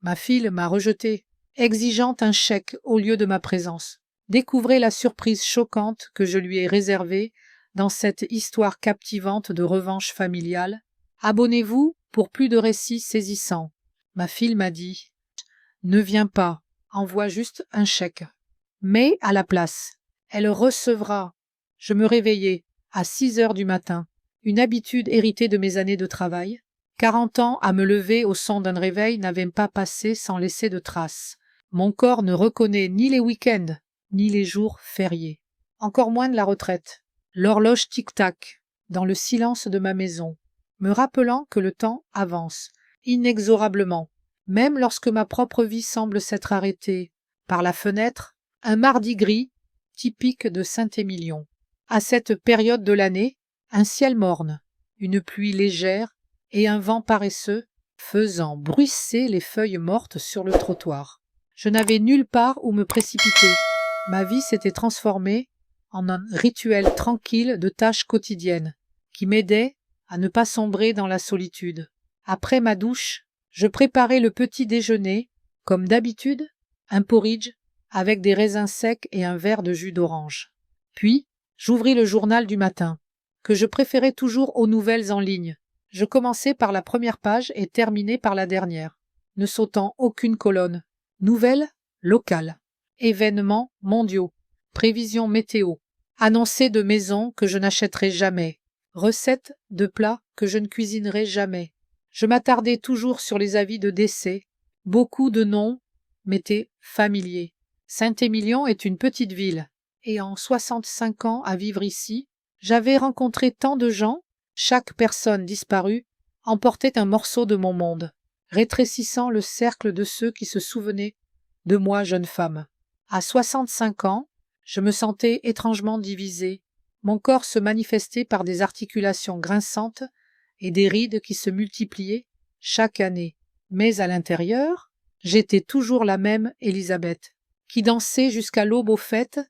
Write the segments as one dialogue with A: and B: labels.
A: Ma fille m'a rejeté, exigeant un chèque au lieu de ma présence. Découvrez la surprise choquante que je lui ai réservée dans cette histoire captivante de revanche familiale. Abonnez-vous pour plus de récits saisissants. Ma fille m'a dit « Ne viens pas, envoie juste un chèque. » Mais à la place, elle recevra. Je me réveillai à 6 heures du matin, une habitude héritée de mes années de travail. 40 ans à me lever au son d'un réveil n'avaient pas passé sans laisser de traces. Mon corps ne reconnaît ni les week-ends, ni les jours fériés. Encore moins de la retraite. L'horloge tic-tac, dans le silence de ma maison, me rappelant que le temps avance, inexorablement, même lorsque ma propre vie semble s'être arrêtée. Par la fenêtre, un mardi gris, typique de Saint-Émilion. À cette période de l'année, un ciel morne, une pluie légère et un vent paresseux faisant bruisser les feuilles mortes sur le trottoir. Je n'avais nulle part où me précipiter. Ma vie s'était transformée en un rituel tranquille de tâches quotidiennes qui m'aidait à ne pas sombrer dans la solitude. Après ma douche, je préparais le petit déjeuner, comme d'habitude, un porridge avec des raisins secs et un verre de jus d'orange. Puis, j'ouvris le journal du matin, que je préférais toujours aux nouvelles en ligne. Je commençais par la première page et terminais par la dernière, ne sautant aucune colonne. Nouvelles locales, événements mondiaux, prévisions météo, annoncés de maisons que je n'achèterai jamais, recettes de plats que je ne cuisinerai jamais. Je m'attardais toujours sur les avis de décès. Beaucoup de noms m'étaient familiers. Saint-Émilion est une petite ville, et en 65 ans à vivre ici, j'avais rencontré tant de gens. Chaque personne disparue emportait un morceau de mon monde, rétrécissant le cercle de ceux qui se souvenaient de moi jeune femme. À 65 ans, je me sentais étrangement divisée. Mon corps se manifestait par des articulations grinçantes et des rides qui se multipliaient chaque année. Mais à l'intérieur, j'étais toujours la même Élisabeth, qui dansait jusqu'à l'aube aux fêtes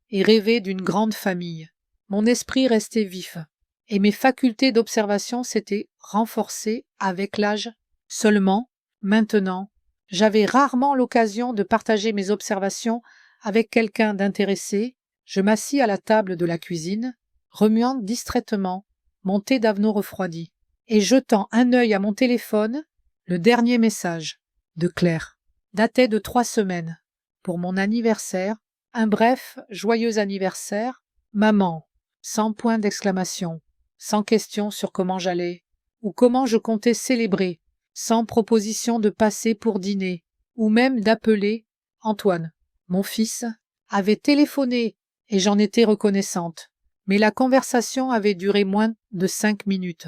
A: et rêvait d'une grande famille. Mon esprit restait vif, et mes facultés d'observation s'étaient renforcées avec l'âge. Seulement, maintenant, j'avais rarement l'occasion de partager mes observations avec quelqu'un d'intéressé. Je m'assis à la table de la cuisine, remuant distraitement mon thé d'avenant refroidi, et jetant un œil à mon téléphone. Le dernier message de Claire datait de 3 semaines. Pour mon anniversaire, un bref, joyeux anniversaire, maman, sans point d'exclamation, sans question sur comment j'allais, ou comment je comptais célébrer, sans proposition de passer pour dîner, ou même d'appeler. Antoine, mon fils, avait téléphoné et j'en étais reconnaissante, mais la conversation avait duré moins de 5 minutes.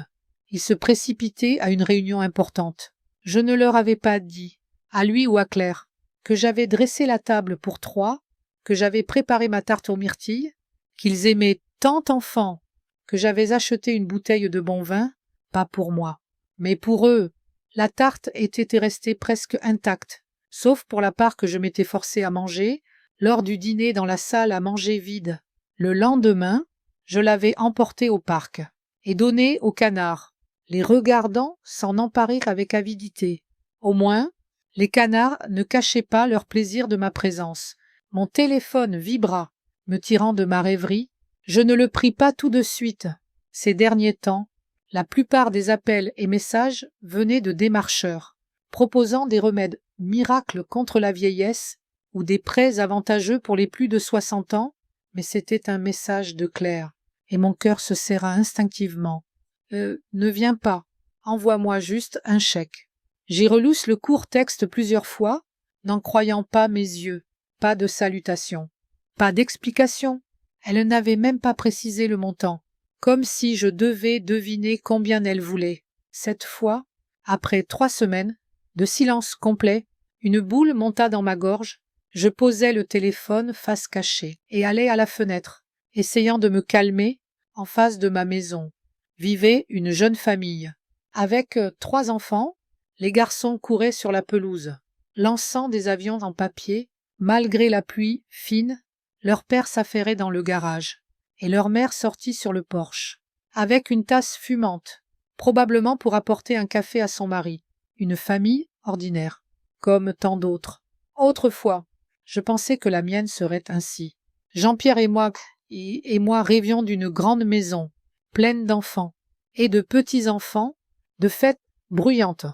A: Il se précipitait à une réunion importante. Je ne leur avais pas dit, à lui ou à Claire, que j'avais dressé la table pour 3, que j'avais préparé ma tarte aux myrtilles, qu'ils aimaient tant enfants, que j'avais acheté une bouteille de bon vin, pas pour moi, mais pour eux. La tarte était restée presque intacte, sauf pour la part que je m'étais forcée à manger lors du dîner dans la salle à manger vide. Le lendemain, je l'avais emportée au parc et donnée aux canards, les regardant s'en emparer avec avidité. Au moins, les canards ne cachaient pas leur plaisir de ma présence. Mon téléphone vibra, me tirant de ma rêverie. Je ne le pris pas tout de suite. Ces derniers temps, la plupart des appels et messages venaient de démarcheurs, proposant des remèdes miracles contre la vieillesse ou des prêts avantageux pour les plus de 60 ans, mais c'était un message de Claire, et mon cœur se serra instinctivement. Ne viens pas, envoie-moi juste un chèque. J'y relousse le court texte plusieurs fois, n'en croyant pas mes yeux. Pas de salutation, pas d'explication. Elle n'avait même pas précisé le montant, comme si je devais deviner combien elle voulait. Cette fois, après 3 semaines de silence complet, une boule monta dans ma gorge. Je posai le téléphone face cachée et allai à la fenêtre, essayant de me calmer. En face de ma maison vivait une jeune famille. Avec 3 enfants, les garçons couraient sur la pelouse, lançant des avions en papier. Malgré la pluie fine, leur père s'affairait dans le garage, et leur mère sortit sur le porche, avec une tasse fumante, probablement pour apporter un café à son mari. Une famille ordinaire. comme tant d'autres. Autrefois, je pensais que la mienne serait ainsi. Jean-Pierre et moi rêvions d'une grande maison, pleine d'enfants, et de petits-enfants, de fêtes bruyantes,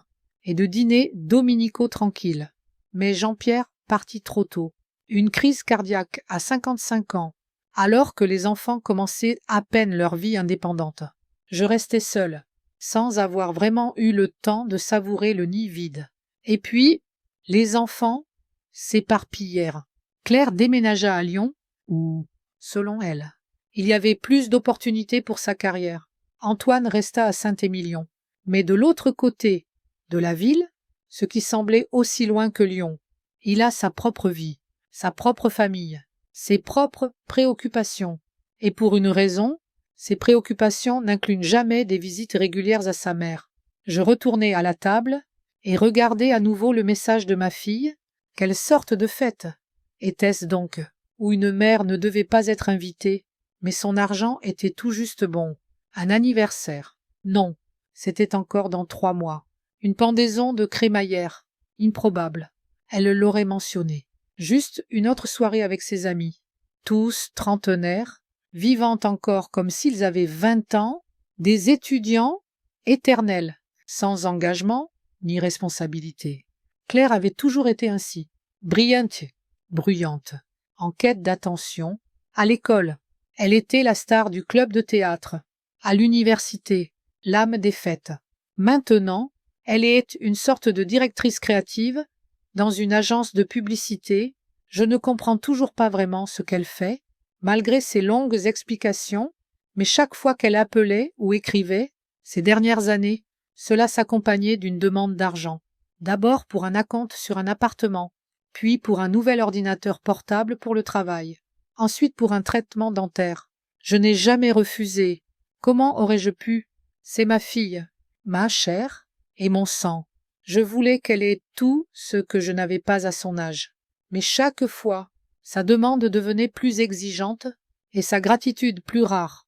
A: et de dîners dominicaux tranquilles. Mais Jean-Pierre partit trop tôt. Une crise cardiaque à 55 ans, alors que les enfants commençaient à peine leur vie indépendante. Je restais seule, sans avoir vraiment eu le temps de savourer le nid vide. Et puis, les enfants s'éparpillèrent. Claire déménagea à Lyon, où, selon elle, il y avait plus d'opportunités pour sa carrière. Antoine resta à Saint-Émilion. Mais de l'autre côté de la ville, ce qui semblait aussi loin que Lyon, il a sa propre vie, sa propre famille, ses propres préoccupations. Et pour une raison, ces préoccupations n'incluent jamais des visites régulières à sa mère. Je retournai à la table et regardai à nouveau le message de ma fille. Quelle sorte de fête était-ce donc, où une mère ne devait pas être invitée, mais son argent était tout juste bon? Un anniversaire? Non, c'était encore dans 3 mois. Une pendaison de crémaillère? Improbable. Elle l'aurait mentionné. Juste une autre soirée avec ses amis. Tous trentenaires, vivant encore comme s'ils avaient 20 ans, des étudiants éternels, sans engagement ni responsabilité. Claire avait toujours été ainsi, brillante, bruyante, en quête d'attention. À l'école, elle était la star du club de théâtre. À l'université, l'âme des fêtes. Maintenant, elle est une sorte de directrice créative dans une agence de publicité. Je ne comprends toujours pas vraiment ce qu'elle fait, malgré ses longues explications, mais chaque fois qu'elle appelait ou écrivait, ces dernières années, cela s'accompagnait d'une demande d'argent. D'abord pour un acompte sur un appartement, puis pour un nouvel ordinateur portable pour le travail, ensuite pour un traitement dentaire. Je n'ai jamais refusé. Comment aurais-je pu? C'est ma fille, ma chair et mon sang. Je voulais qu'elle ait tout ce que je n'avais pas à son âge. Mais chaque fois, sa demande devenait plus exigeante et sa gratitude plus rare.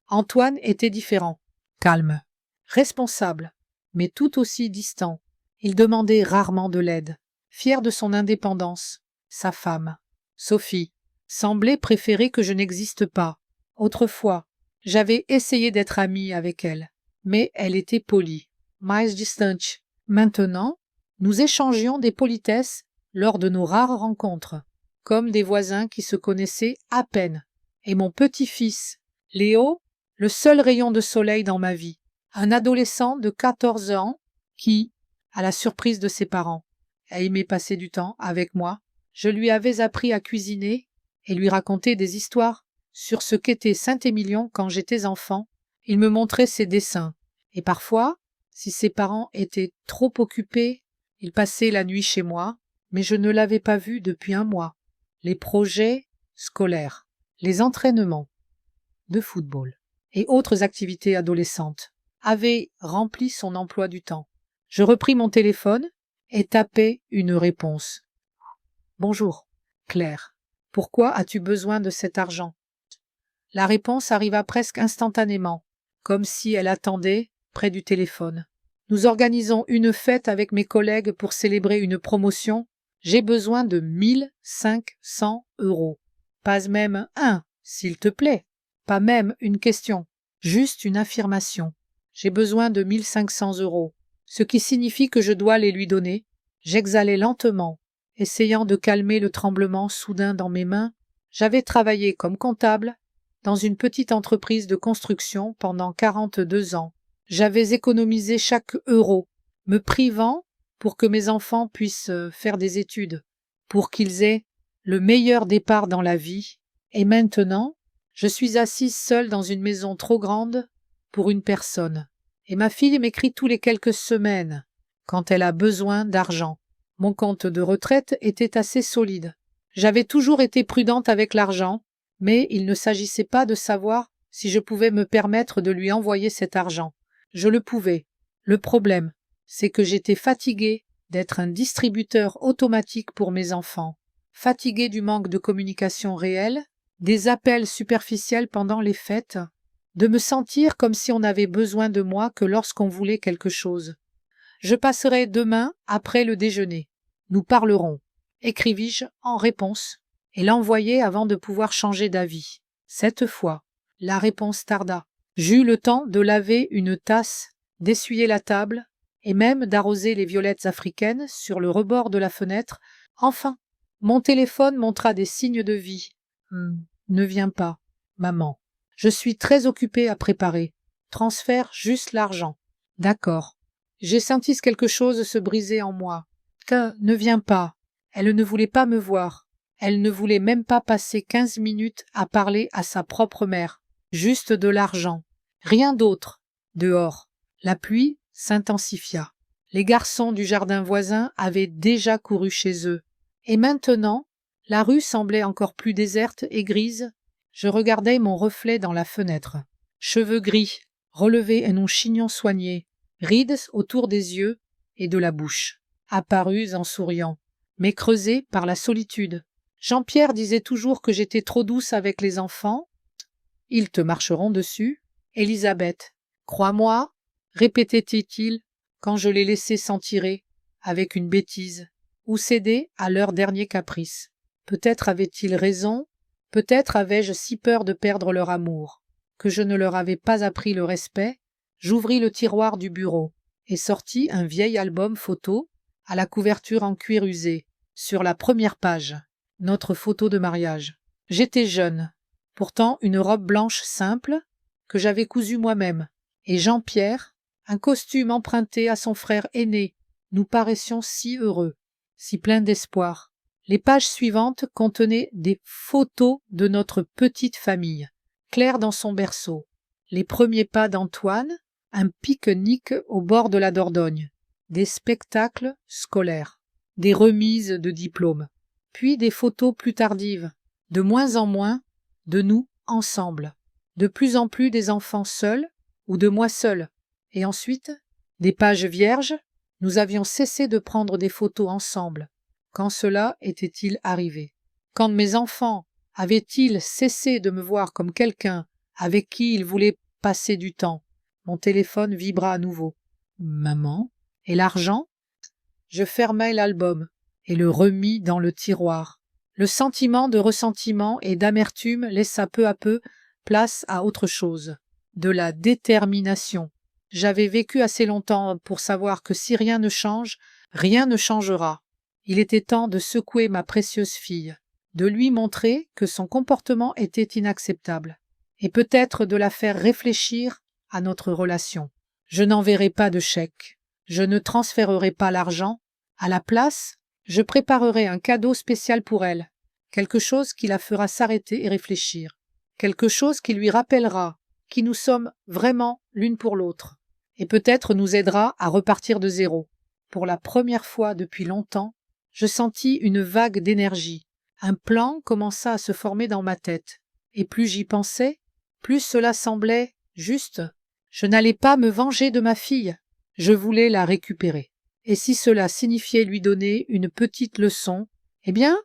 A: Antoine était différent, calme, responsable, mais tout aussi distant. Il demandait rarement de l'aide. Fier de son indépendance, sa femme, Sophie, semblait préférer que je n'existe pas. Autrefois, j'avais essayé d'être amie avec elle, mais elle était polie, mais distante. Maintenant, nous échangions des politesses lors de nos rares rencontres, comme des voisins qui se connaissaient à peine. Et mon petit-fils, Léo, le seul rayon de soleil dans ma vie, un adolescent de 14 ans qui, à la surprise de ses parents, a aimé passer du temps avec moi. Je lui avais appris à cuisiner et lui raconter des histoires sur ce qu'était Saint-Émilion quand j'étais enfant. Il me montrait ses dessins. Et parfois, si ses parents étaient trop occupés, il passait la nuit chez moi, mais je ne l'avais pas vu depuis 1 mois. Les projets scolaires, les entraînements de football et autres activités adolescentes avaient rempli son emploi du temps. Je repris mon téléphone et tapai une réponse. Bonjour, Claire. Pourquoi as-tu besoin de cet argent? La réponse arriva presque instantanément, comme si elle attendait près du téléphone. Nous organisons une fête avec mes collègues pour célébrer une promotion. J'ai besoin de 1500 €. Pas même un, s'il te plaît. Pas même une question, juste une affirmation. J'ai besoin de 1500 €, ce qui signifie que je dois les lui donner. J'exhalai lentement, essayant de calmer le tremblement soudain dans mes mains. J'avais travaillé comme comptable dans une petite entreprise de construction pendant 42 ans. J'avais économisé chaque euro, me privant pour que mes enfants puissent faire des études, pour qu'ils aient le meilleur départ dans la vie. Et maintenant, je suis assise seule dans une maison trop grande pour une personne. Et ma fille m'écrit tous les quelques semaines, quand elle a besoin d'argent. Mon compte de retraite était assez solide. J'avais toujours été prudente avec l'argent, mais il ne s'agissait pas de savoir si je pouvais me permettre de lui envoyer cet argent. Je le pouvais. Le problème, c'est que j'étais fatiguée d'être un distributeur automatique pour mes enfants, fatiguée du manque de communication réelle, des appels superficiels pendant les fêtes, de me sentir comme si on n'avait besoin de moi que lorsqu'on voulait quelque chose. Je passerai demain après le déjeuner. Nous parlerons, écrivis-je en réponse, et l'envoyai avant de pouvoir changer d'avis. Cette fois, la réponse tarda. J'eus le temps de laver une tasse, d'essuyer la table, et même d'arroser les violettes africaines sur le rebord de la fenêtre. Enfin, mon téléphone montra des signes de vie. Ne viens pas, maman. Je suis très occupée à préparer. Transfère juste l'argent. D'accord. J'ai senti quelque chose se briser en moi. Que ne viens pas. Elle ne voulait pas me voir. Elle ne voulait même pas passer 15 minutes à parler à sa propre mère. Juste de l'argent. Rien d'autre. Dehors. La pluie s'intensifia. Les garçons du jardin voisin avaient déjà couru chez eux. Et maintenant, la rue semblait encore plus déserte et grise. Je regardais mon reflet dans la fenêtre. Cheveux gris, relevés et non chignon soigné, rides autour des yeux et de la bouche, apparus en souriant, mais creusés par la solitude. Jean-Pierre disait toujours que j'étais trop douce avec les enfants. Ils te marcheront dessus. Élisabeth, crois-moi, répétait-il quand je les laissais s'en tirer avec une bêtise ou céder à leur dernier caprice. Peut-être avaient-ils raison, peut-être avais-je si peur de perdre leur amour que je ne leur avais pas appris le respect. J'ouvris le tiroir du bureau et sortis un vieil album photo à la couverture en cuir usé. Sur la première page, notre photo de mariage. J'étais jeune, pourtant une robe blanche simple que j'avais cousue moi-même, et Jean-Pierre, un costume emprunté à son frère aîné. Nous paraissions si heureux, si pleins d'espoir. Les pages suivantes contenaient des photos de notre petite famille. Claire dans son berceau, les premiers pas d'Antoine, un pique-nique au bord de la Dordogne, des spectacles scolaires, des remises de diplômes, puis des photos plus tardives, de moins en moins, de nous ensemble, de plus en plus des enfants seuls ou de moi seul, et ensuite des pages vierges. Nous avions cessé de prendre des photos ensemble. Quand cela était-il arrivé? Quand mes enfants avaient-ils cessé de me voir comme quelqu'un avec qui ils voulaient passer du temps? Mon téléphone vibra à nouveau. Maman? Et l'argent? Je fermai l'album et le remis dans le tiroir. Le sentiment de ressentiment et d'amertume laissa peu à peu place à autre chose, de la détermination. J'avais vécu assez longtemps pour savoir que si rien ne change, rien ne changera. Il était temps de secouer ma précieuse fille, de lui montrer que son comportement était inacceptable, et peut-être de la faire réfléchir à notre relation. Je n'enverrai pas de chèque, je ne transférerai pas l'argent. À la place, je préparerai un cadeau spécial pour elle, quelque chose qui la fera s'arrêter et réfléchir, quelque chose qui lui rappellera qui nous sommes vraiment l'une pour l'autre, et peut-être nous aidera à repartir de zéro. Pour la première fois depuis longtemps, je sentis une vague d'énergie. Un plan commença à se former dans ma tête, et plus j'y pensais, plus cela semblait juste. Je n'allais pas me venger de ma fille, je voulais la récupérer. Et si cela signifiait lui donner une petite leçon, eh bien,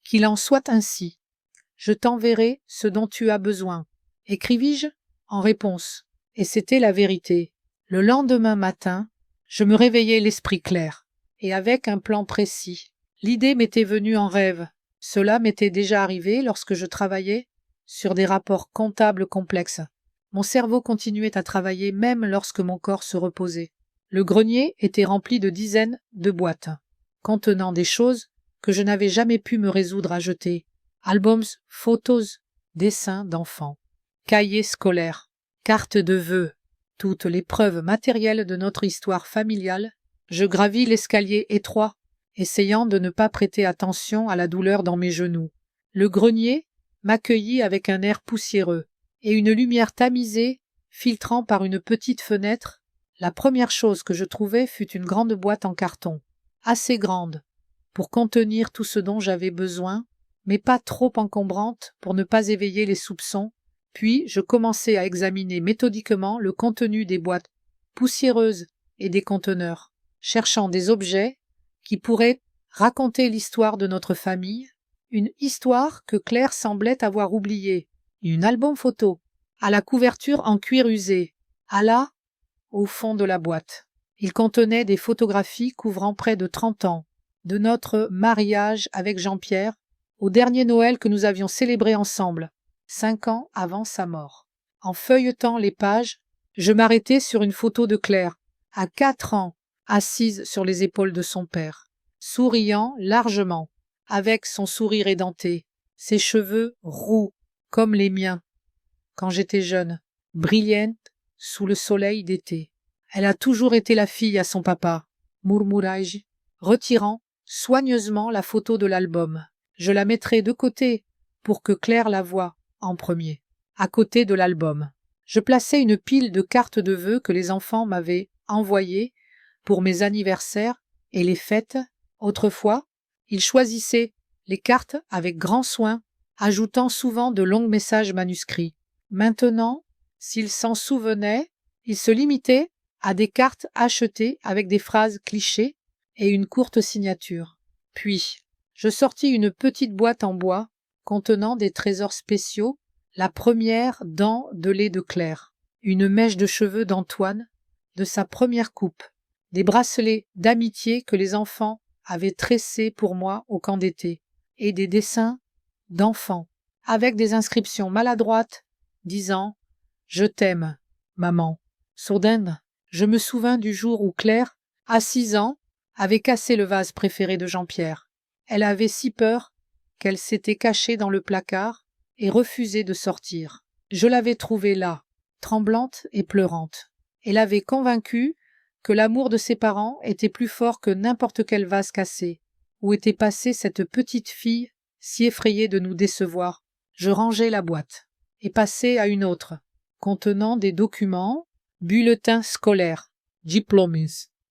A: qu'il en soit ainsi. Je t'enverrai ce dont tu as besoin, écrivis-je en réponse, et c'était la vérité. Le lendemain matin, je me réveillai l'esprit clair, et avec un plan précis. L'idée m'était venue en rêve. Cela m'était déjà arrivé lorsque je travaillais sur des rapports comptables complexes. Mon cerveau continuait à travailler même lorsque mon corps se reposait. Le grenier était rempli de dizaines de boîtes, contenant des choses que je n'avais jamais pu me résoudre à jeter. Albums, photos, dessins d'enfants, cahiers scolaires, cartes de vœux, toutes les preuves matérielles de notre histoire familiale. Je gravis l'escalier étroit, essayant de ne pas prêter attention à la douleur dans mes genoux. Le grenier m'accueillit avec un air poussiéreux, et une lumière tamisée filtrant par une petite fenêtre. La première chose que je trouvai fut une grande boîte en carton, assez grande, pour contenir tout ce dont j'avais besoin, mais pas trop encombrante pour ne pas éveiller les soupçons. Puis je commençai à examiner méthodiquement le contenu des boîtes poussiéreuses et des conteneurs, cherchant des objets qui pourraient raconter l'histoire de notre famille, une histoire que Claire semblait avoir oubliée, une album photo, à la couverture en cuir usé, à là, au fond de la boîte. Il contenait des photographies couvrant près de 30 ans, de notre mariage avec Jean-Pierre, au dernier Noël que nous avions célébré ensemble, 5 ans avant sa mort. En feuilletant les pages, je m'arrêtai sur une photo de Claire, à 4 ans, assise sur les épaules de son père, souriant largement, avec son sourire édenté, ses cheveux roux comme les miens, quand j'étais jeune, brillante sous le soleil d'été. Elle a toujours été la fille à son papa, murmurai-je, retirant soigneusement la photo de l'album. Je la mettrai de côté pour que Claire la voie en premier, à côté de l'album. Je plaçai une pile de cartes de vœux que les enfants m'avaient envoyées pour mes anniversaires et les fêtes. Autrefois, ils choisissaient les cartes avec grand soin, ajoutant souvent de longs messages manuscrits. Maintenant, s'ils s'en souvenaient, ils se limitaient à des cartes achetées avec des phrases clichés et une courte signature. Puis, je sortis une petite boîte en bois contenant des trésors spéciaux, la première dent de lait de Claire, une mèche de cheveux d'Antoine, de sa première coupe, des bracelets d'amitié que les enfants avaient tressés pour moi au camp d'été, et des dessins d'enfants, avec des inscriptions maladroites disant « Je t'aime, maman ». Soudain, je me souvins du jour où Claire, à 6 ans, avait cassé le vase préféré de Jean-Pierre. Elle avait si peur qu'elle s'était cachée dans le placard et refusait de sortir. Je l'avais trouvée là, tremblante et pleurante, et l'avais convaincue que l'amour de ses parents était plus fort que n'importe quel vase cassé. Où était passée cette petite fille si effrayée de nous décevoir? Je rangeai la boîte et passai à une autre, contenant des documents, bulletins scolaires, diplomes,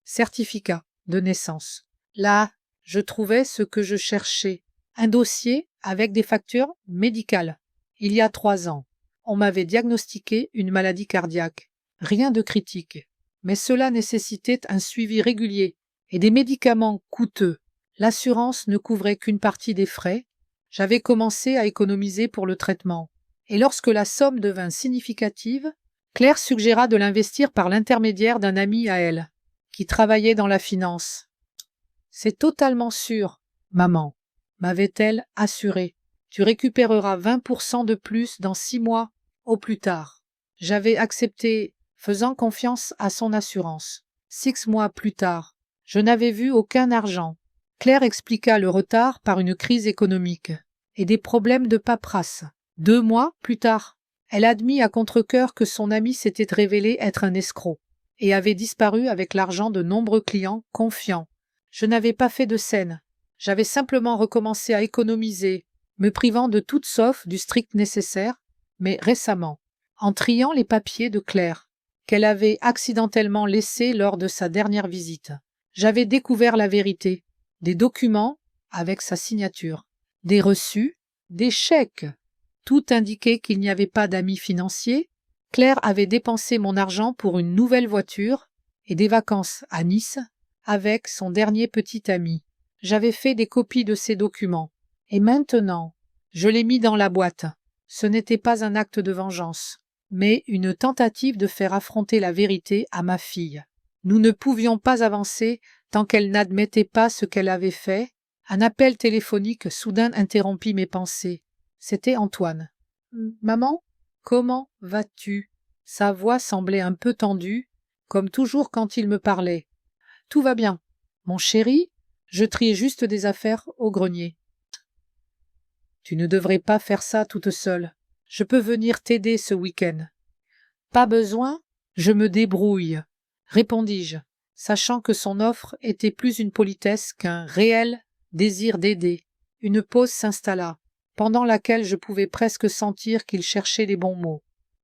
A: certificats de naissance. Là, je trouvais ce que je cherchais, un dossier avec des factures médicales. Il y a 3 ans, on m'avait diagnostiqué une maladie cardiaque. Rien de critique, mais cela nécessitait un suivi régulier et des médicaments coûteux. L'assurance ne couvrait qu'une partie des frais. J'avais commencé à économiser pour le traitement. Et lorsque la somme devint significative, Claire suggéra de l'investir par l'intermédiaire d'un ami à elle, qui travaillait dans la finance. « C'est totalement sûr, maman, m'avait-elle assuré. Tu récupéreras 20% de plus dans 6 mois au plus tard. » J'avais accepté, faisant confiance à son assurance. 6 mois plus tard, je n'avais vu aucun argent. Claire expliqua le retard par une crise économique et des problèmes de paperasse. 2 mois plus tard, elle admit à contre-cœur que son ami s'était révélé être un escroc et avait disparu avec l'argent de nombreux clients confiants. Je n'avais pas fait de scène. J'avais simplement recommencé à économiser, me privant de tout sauf du strict nécessaire, mais récemment, en triant les papiers de Claire, qu'elle avait accidentellement laissés lors de sa dernière visite. J'avais découvert la vérité, des documents avec sa signature, des reçus, des chèques. Tout indiquait qu'il n'y avait pas d'amis financiers. Claire avait dépensé mon argent pour une nouvelle voiture et des vacances à Nice avec son dernier petit ami. J'avais fait des copies de ces documents. Et maintenant, je les mis dans la boîte. Ce n'était pas un acte de vengeance, mais une tentative de faire affronter la vérité à ma fille. Nous ne pouvions pas avancer tant qu'elle n'admettait pas ce qu'elle avait fait. Un appel téléphonique soudain interrompit mes pensées. C'était Antoine. « Maman, comment vas-tu » Sa voix semblait un peu tendue, comme toujours quand il me parlait. « Tout va bien. Mon chéri, je triais juste des affaires au grenier. »« Tu ne devrais pas faire ça toute seule. Je peux venir t'aider ce week-end. »« Pas besoin, je me débrouille, » répondis-je, sachant que son offre était plus une politesse qu'un réel désir d'aider. Une pause s'installa, pendant laquelle je pouvais presque sentir qu'il cherchait les bons mots.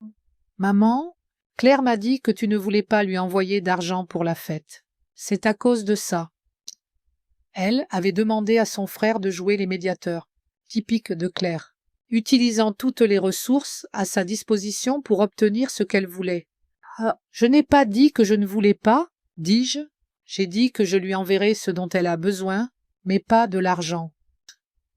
A: « Maman, Claire m'a dit que tu ne voulais pas lui envoyer d'argent pour la fête. C'est à cause de ça. » Elle avait demandé à son frère de jouer les médiateurs, typique de Claire, utilisant toutes les ressources à sa disposition pour obtenir ce qu'elle voulait. « Ah, je n'ai pas dit que je ne voulais pas, dis-je. J'ai dit que je lui enverrais ce dont elle a besoin, mais pas de l'argent. »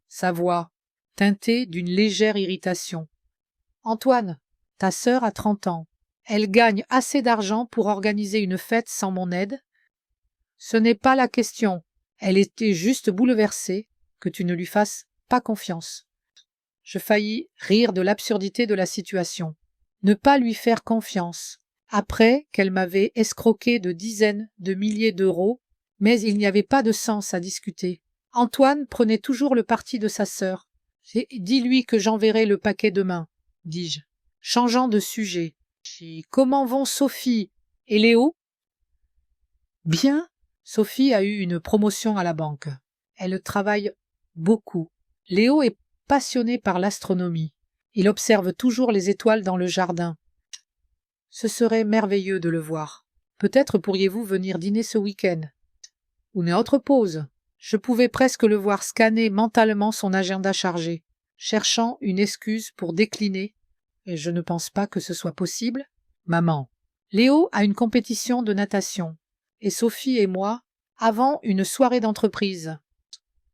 A: Sa voix, teintée d'une légère irritation. « Antoine, ta sœur a 30 ans. Elle gagne assez d'argent pour organiser une fête sans mon aide, Ce n'est pas la question. Elle était juste bouleversée que tu ne lui fasses pas confiance. Je faillis rire de l'absurdité de la situation. Ne pas lui faire confiance, après qu'elle m'avait escroqué de dizaines de milliers d'euros, mais il n'y avait pas de sens à discuter. Antoine prenait toujours le parti de sa sœur. Dis-lui que j'enverrai le paquet demain, dis-je, changeant de sujet. Comment vont Sophie et Léo? Bien, Sophie a eu une promotion à la banque. Elle travaille beaucoup. Léo est passionné par l'astronomie. Il observe toujours les étoiles dans le jardin. Ce serait merveilleux de le voir. Peut-être pourriez-vous venir dîner ce week-end. Ou notre pause. Je pouvais presque le voir scanner mentalement son agenda chargé, cherchant une excuse pour décliner. Et je ne pense pas que ce soit possible. Maman. Léo a une compétition de natation. Et Sophie et moi avons une soirée d'entreprise.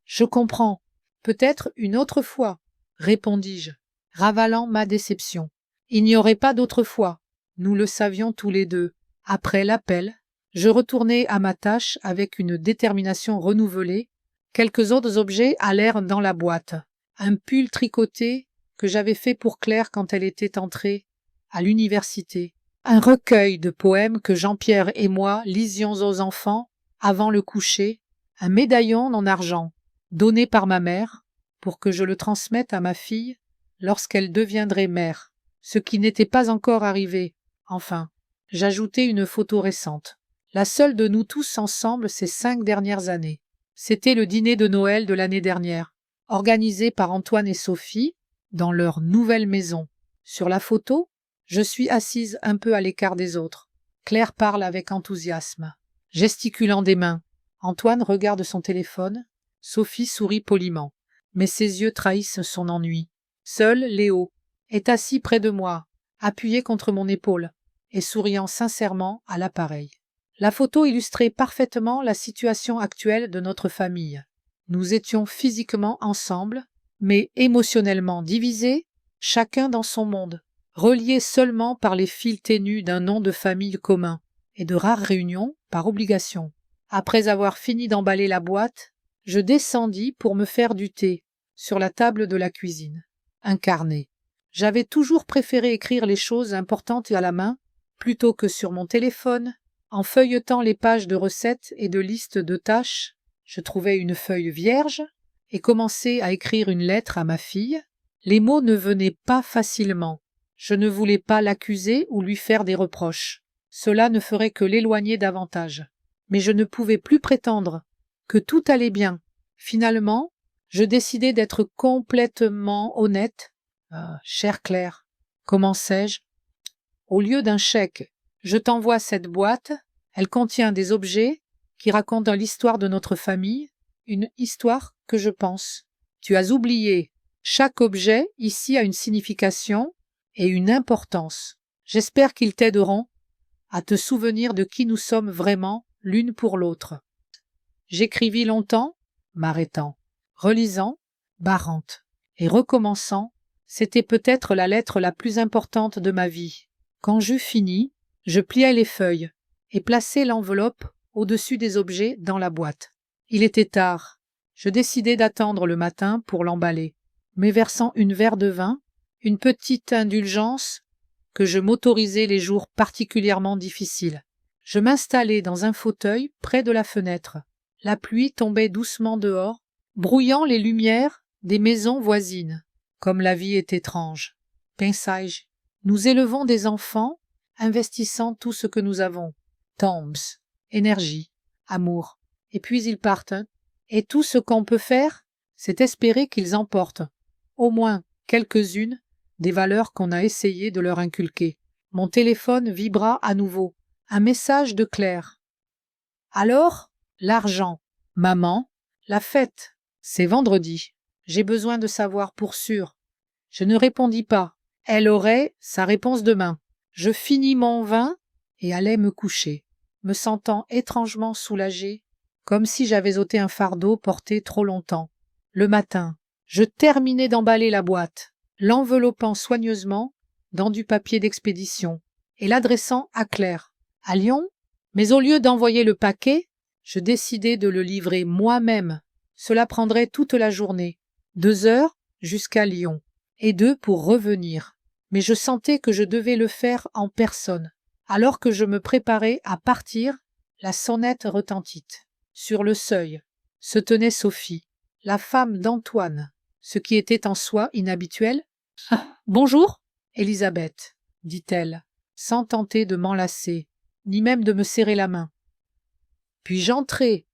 A: Je comprends. Peut-être une autre fois, répondis-je, ravalant ma déception. Il n'y aurait pas d'autre fois. Nous le savions tous les deux. Après l'appel, je retournai à ma tâche avec une détermination renouvelée. Quelques autres objets allèrent dans la boîte. Un pull tricoté que j'avais fait pour Claire quand elle était entrée à l'université. Un recueil de poèmes que Jean-Pierre et moi lisions aux enfants avant le coucher. Un médaillon en argent, donné par ma mère, pour que je le transmette à ma fille lorsqu'elle deviendrait mère, ce qui n'était pas encore arrivé. Enfin, j'ajoutai une photo récente, la seule de nous tous ensemble ces 5 dernières années. C'était le dîner de Noël de l'année dernière, organisé par Antoine et Sophie dans leur nouvelle maison. Sur la photo, je suis assise un peu à l'écart des autres. Claire parle avec enthousiasme, gesticulant des mains. Antoine regarde son téléphone. Sophie sourit poliment, mais ses yeux trahissent son ennui. Seul Léo est assis près de moi, appuyé contre mon épaule et souriant sincèrement à l'appareil. La photo illustrait parfaitement la situation actuelle de notre famille. Nous étions physiquement ensemble, mais émotionnellement divisés, chacun dans son monde, reliés seulement par les fils ténus d'un nom de famille commun et de rares réunions par obligation. Après avoir fini d'emballer la boîte, je descendis pour me faire du thé sur la table de la cuisine. Un carnet. J'avais toujours préféré écrire les choses importantes à la main plutôt que sur mon téléphone. En feuilletant les pages de recettes et de listes de tâches, je trouvai une feuille vierge et commençai à écrire une lettre à ma fille. Les mots ne venaient pas facilement. Je ne voulais pas l'accuser ou lui faire des reproches. Cela ne ferait que l'éloigner davantage. Mais je ne pouvais plus prétendre que tout allait bien. Finalement, je décidai d'être complètement honnête. Chère Claire, commençai-je. Au lieu d'un chèque, je t'envoie cette boîte. Elle contient des objets qui racontent l'histoire de notre famille, une histoire que je pense. Tu as oublié. Chaque objet ici a une signification et une importance. J'espère qu'ils t'aideront à te souvenir de qui nous sommes vraiment l'une pour l'autre. J'écrivis longtemps, m'arrêtant, relisant, barrante, et recommençant. C'était peut-être la lettre la plus importante de ma vie. Quand j'eus fini, je pliai les feuilles et plaçai l'enveloppe au-dessus des objets dans la boîte. Il était tard. Je décidai d'attendre le matin pour l'emballer, mais versant une verre de vin, une petite indulgence que je m'autorisais les jours particulièrement difficiles. Je m'installai dans un fauteuil près de la fenêtre. La pluie tombait doucement dehors, brouillant les lumières des maisons voisines. Comme la vie est étrange. Pensai-je. Nous élevons des enfants, investissant tout ce que nous avons. Temps, énergie, amour. Et puis ils partent. Et tout ce qu'on peut faire, c'est espérer qu'ils emportent, au moins quelques-unes, des valeurs qu'on a essayé de leur inculquer. Mon téléphone vibra à nouveau. Un message de Claire. Alors, l'argent. Maman, la fête. C'est vendredi. J'ai besoin de savoir pour sûr. Je ne répondis pas. Elle aurait sa réponse demain. Je finis mon vin et allai me coucher, me sentant étrangement soulagée, comme si j'avais ôté un fardeau porté trop longtemps. Le matin, je terminai d'emballer la boîte, l'enveloppant soigneusement dans du papier d'expédition et l'adressant à Claire. À Lyon, mais au lieu d'envoyer le paquet, Je décidai de le livrer moi-même. Cela prendrait toute la journée, 2 heures jusqu'à Lyon, et 2 pour revenir. Mais je sentais que je devais le faire en personne. Alors que je me préparais à partir, la sonnette retentit. Sur le seuil se tenait Sophie, la femme d'Antoine, ce qui était en soi inhabituel. « Bonjour, Élisabeth, dit-elle, sans tenter de m'enlacer, ni même de me serrer la main. Puis-je entrer ?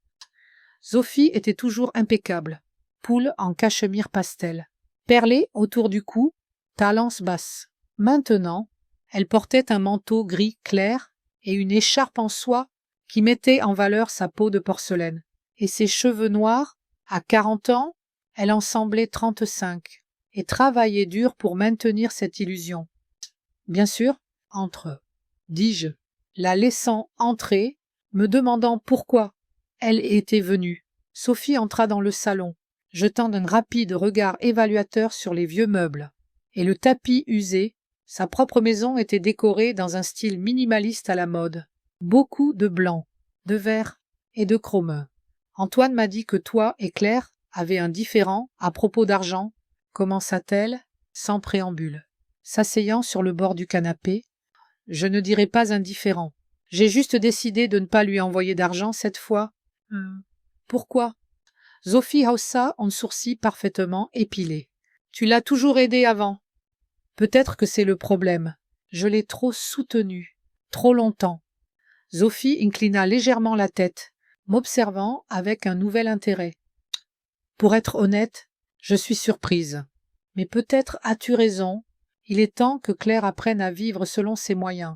A: Sophie était toujours impeccable, poule en cachemire pastel, perlée autour du cou, talence basse. Maintenant, elle portait un manteau gris clair et une écharpe en soie qui mettait en valeur sa peau de porcelaine. Et ses cheveux noirs, à 40 ans, elle en semblait 35, et travaillait dur pour maintenir cette illusion. Bien sûr, entre, dis-je, la laissant entrer, me demandant pourquoi elle était venue. Sophie entra dans le salon, jetant un rapide regard évaluateur sur les vieux meubles. Et le tapis usé, sa propre maison était décorée dans un style minimaliste à la mode. Beaucoup de blanc, de vert et de chrome. Antoine m'a dit que toi et Claire avaient un différend à propos d'argent, commença-t-elle, sans préambule. S'asseyant sur le bord du canapé, je ne dirais pas indifférent. J'ai juste décidé de ne pas lui envoyer d'argent cette fois. Pourquoi ? Sophie haussa un sourcil parfaitement épilé. Tu l'as toujours aidé avant. Peut-être que c'est le problème. Je l'ai trop soutenu, trop longtemps. Sophie inclina légèrement la tête, m'observant avec un nouvel intérêt. Pour être honnête, je suis surprise. Mais peut-être as-tu raison. Il est temps que Claire apprenne à vivre selon ses moyens.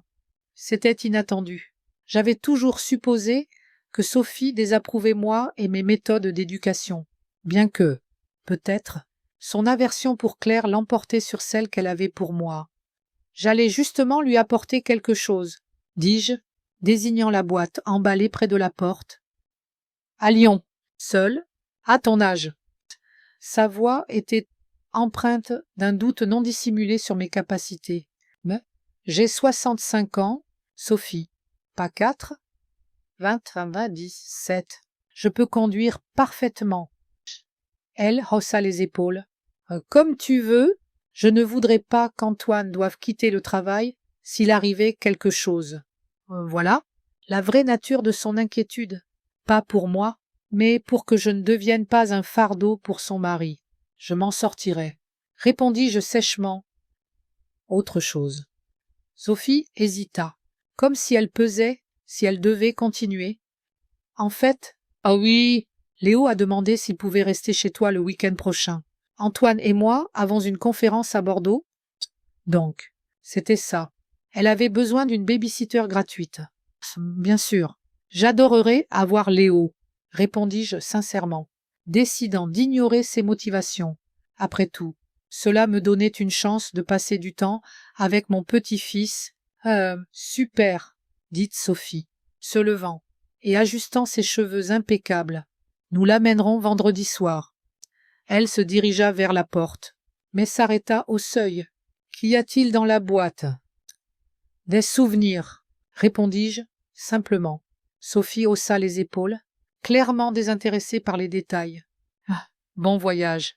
A: C'était inattendu. J'avais toujours supposé que Sophie désapprouvait moi et mes méthodes d'éducation, bien que, peut-être, son aversion pour Claire l'emportait sur celle qu'elle avait pour moi. J'allais justement lui apporter quelque chose, dis-je, désignant la boîte emballée près de la porte. À Lyon, seule, à ton âge. Sa voix était empreinte d'un doute non dissimulé sur mes capacités. Mais j'ai 65 ans, Sophie, pas 4, 27. Je peux conduire parfaitement. Elle haussa les épaules. Comme tu veux, je ne voudrais pas qu'Antoine doive quitter le travail s'il arrivait quelque chose. Voilà la vraie nature de son inquiétude. Pas pour moi, mais pour que je ne devienne pas un fardeau pour son mari. Je m'en sortirai, répondis-je sèchement. Autre chose. Sophie hésita, comme si elle pesait, si elle devait continuer. En fait, ah oui, Léo a demandé s'il pouvait rester chez toi le week-end prochain. Antoine et moi avons une conférence à Bordeaux. Donc, c'était ça. Elle avait besoin d'une baby-sitter gratuite. Bien sûr. J'adorerais avoir Léo, répondis-je sincèrement, décidant d'ignorer ses motivations. Après tout, cela me donnait une chance de passer du temps avec mon petit-fils. Super, dit Sophie, se levant et ajustant ses cheveux impeccables. Nous l'amènerons vendredi soir. Elle se dirigea vers la porte, mais s'arrêta au seuil. Qu'y a-t-il dans la boîte ? Des souvenirs, répondis-je simplement. Sophie haussa les épaules, clairement désintéressée par les détails. Bon voyage.